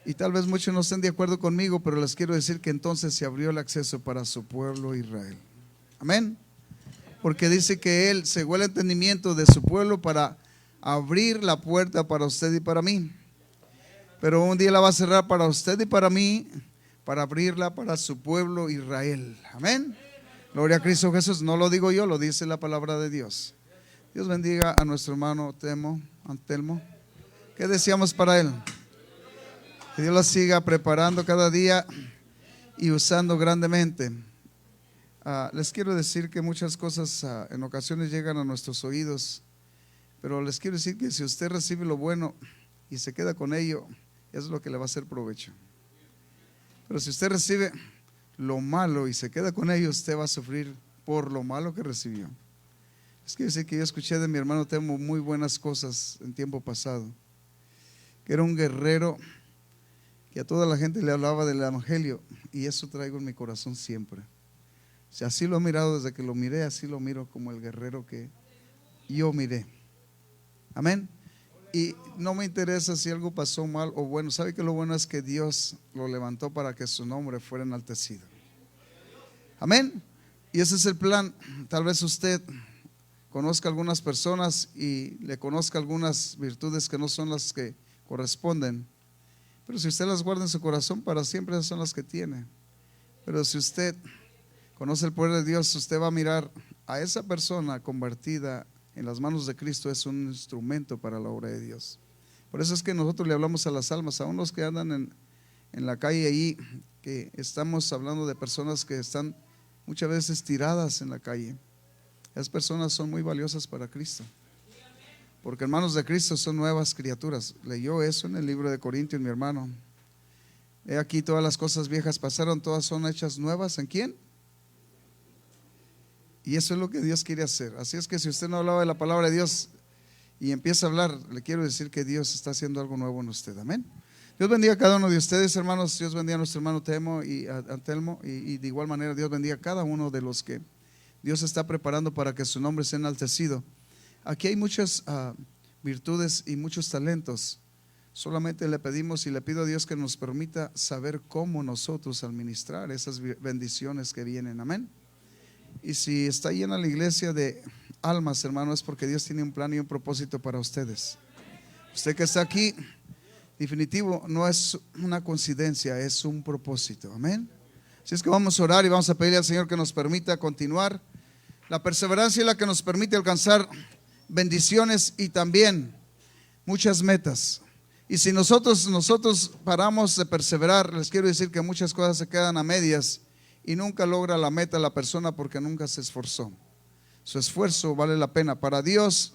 Y tal vez muchos no estén de acuerdo conmigo, pero les quiero decir que entonces se abrió el acceso para su pueblo Israel. Amén. Porque dice que Él cegó el entendimiento de su pueblo para abrir la puerta para usted y para mí. Pero un día la va a cerrar para usted y para mí, para abrirla para su pueblo Israel. Amén. Gloria a Cristo Jesús. No lo digo yo, lo dice la palabra de Dios. Dios bendiga a nuestro hermano Antelmo. ¿Qué deseamos para él? Que Dios lo siga preparando cada día y usando grandemente. Les quiero decir que muchas cosas en ocasiones llegan a nuestros oídos, pero les quiero decir que si usted recibe lo bueno y se queda con ello, eso es lo que le va a hacer provecho. Pero si usted recibe lo malo y se queda con ello, usted va a sufrir por lo malo que recibió. Les quiero decir que yo escuché de mi hermano Temo muy buenas cosas en tiempo pasado, que era un guerrero que a toda la gente le hablaba del evangelio, y eso traigo en mi corazón siempre. O sea, así lo he mirado desde que lo miré, así lo miro como el guerrero que yo miré. Amén. Y no me interesa si algo pasó mal o bueno. ¿Sabe que lo bueno es que Dios lo levantó para que su nombre fuera enaltecido? Amén. Y ese es el plan. Tal vez usted conozca algunas personas y le conozca algunas virtudes que no son las que corresponden, pero si usted las guarda en su corazón, para siempre esas son las que tiene. Pero si usted conoce el poder de Dios, usted va a mirar a esa persona convertida en las manos de Cristo. Es un instrumento para la obra de Dios. Por eso es que nosotros le hablamos a las almas, aún los que andan en la calle ahí, que estamos hablando de personas que están muchas veces tiradas en la calle. Esas personas son muy valiosas para Cristo, porque en manos de Cristo son nuevas criaturas. Leyó eso en el libro de Corintios, mi hermano. He aquí, todas las cosas viejas pasaron, todas son hechas nuevas. ¿En quién? Y eso es lo que Dios quiere hacer. Así es que si usted no hablaba de la palabra de Dios y empieza a hablar, le quiero decir que Dios está haciendo algo nuevo en usted. Amén. Dios bendiga a cada uno de ustedes, hermanos. Dios bendiga a nuestro hermano Temo y Antelmo, y de igual manera Dios bendiga a cada uno de los que Dios está preparando para que su nombre sea enaltecido. Aquí hay muchas virtudes y muchos talentos. Solamente le pedimos y le pido a Dios que nos permita saber cómo nosotros administrar esas bendiciones que vienen. Amén. Y si está llena la iglesia de almas, hermano, es porque Dios tiene un plan y un propósito para ustedes. Usted que está aquí, definitivo, no es una coincidencia, es un propósito. Amén. Así es que vamos a orar y vamos a pedirle al Señor que nos permita continuar. La perseverancia es la que nos permite alcanzar bendiciones y también muchas metas. Y si nosotros paramos de perseverar, les quiero decir que muchas cosas se quedan a medias y nunca logra la meta la persona porque nunca se esforzó. Su esfuerzo vale la pena. Para Dios,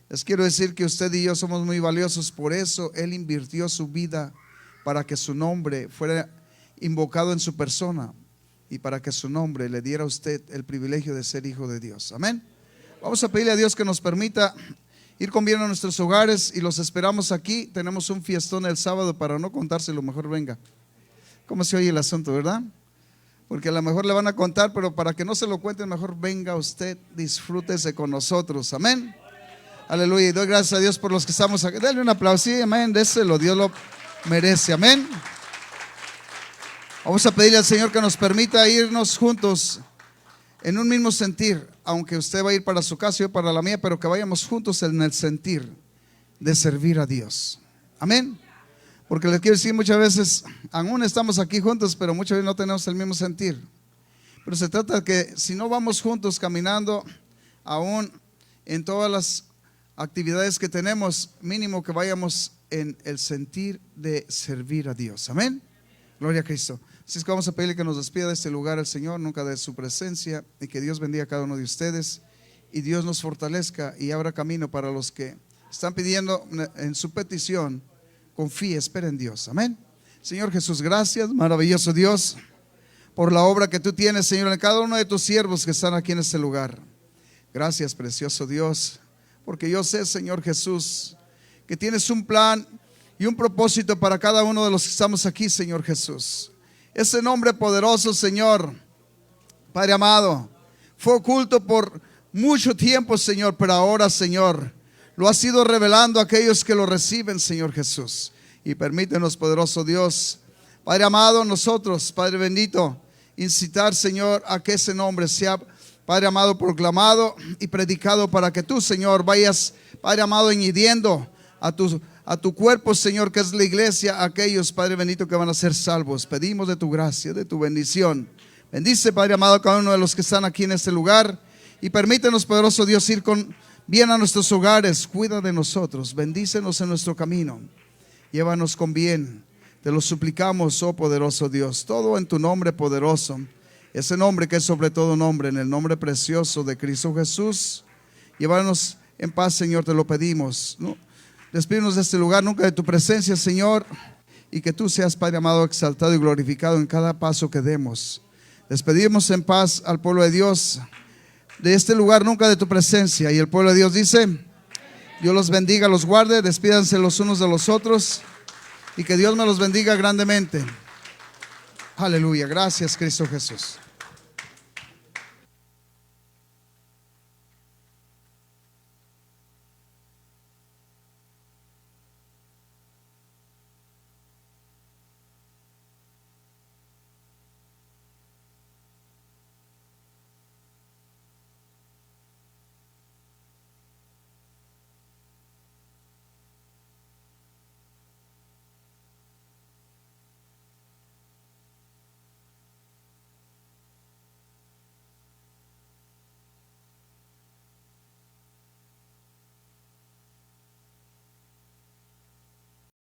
les quiero decir que usted y yo somos muy valiosos. Por eso Él invirtió su vida para que su nombre fuera invocado en su persona. y para que su nombre le diera a usted el privilegio de ser hijo de Dios. Amén. Vamos a pedirle a Dios que nos permita ir con bien a nuestros hogares y los esperamos aquí. Tenemos un fiestón el sábado, para no contárselo, mejor venga. ¿Cómo se oye el asunto, verdad? Porque a lo mejor le van a contar, pero para que no se lo cuenten, mejor venga usted, disfrútese con nosotros. Amén. Aleluya. Y doy gracias a Dios por los que estamos aquí. Dale un aplauso. Sí, amén. Déselo. Dios lo merece. Amén. Vamos a pedirle al Señor que nos permita irnos juntos en un mismo sentir, aunque usted va a ir para su casa y yo para la mía, pero que vayamos juntos en el sentir de servir a Dios. Amén. Porque les quiero decir, muchas veces aún estamos aquí juntos, pero muchas veces no tenemos el mismo sentir. Pero se trata de que si no vamos juntos caminando, aún en todas las actividades que tenemos, mínimo que vayamos en el sentir de servir a Dios. Amén. Gloria a Cristo. Así es que vamos a pedirle que nos despida de este lugar el Señor, nunca de su presencia, y que Dios bendiga a cada uno de ustedes y Dios nos fortalezca y abra camino para los que están pidiendo en su petición. Confíe, espere en Dios. Amén. Señor Jesús, gracias, maravilloso Dios, por la obra que tú tienes, Señor, en cada uno de tus siervos que están aquí en este lugar. Gracias, precioso Dios, porque yo sé, Señor Jesús, que tienes un plan y un propósito para cada uno de los que estamos aquí, Señor Jesús. Ese nombre poderoso, Señor, Padre amado, fue oculto por mucho tiempo, Señor, pero ahora, Señor, lo has ido revelando a aquellos que lo reciben, Señor Jesús. Y permítenos, poderoso Dios, Padre amado, nosotros, Padre bendito, incitar, Señor, a que ese nombre sea, Padre amado, proclamado y predicado, para que tú, Señor, vayas, Padre amado, añadiendo a tu cuerpo, Señor, que es la iglesia, aquellos, Padre bendito, que van a ser salvos. Pedimos de tu gracia, de tu bendición. Bendice, Padre amado, a cada uno de los que están aquí en este lugar, y permítenos, poderoso Dios, ir con bien a nuestros hogares. Cuida de nosotros, bendícenos en nuestro camino, llévanos con bien. Te lo suplicamos, oh poderoso Dios, todo en tu nombre poderoso, ese nombre que es sobre todo nombre, en el nombre precioso de Cristo Jesús. Llévanos en paz, Señor, te lo pedimos, ¿no? Despídenos de este lugar, nunca de tu presencia, Señor, y que tú seas, Padre amado, exaltado y glorificado en cada paso que demos. Despedimos en paz al pueblo de Dios de este lugar, nunca de tu presencia. Y el pueblo de Dios dice: Dios los bendiga, los guarde, despídanse los unos de los otros, y que Dios me los bendiga grandemente. Aleluya, gracias Cristo Jesús.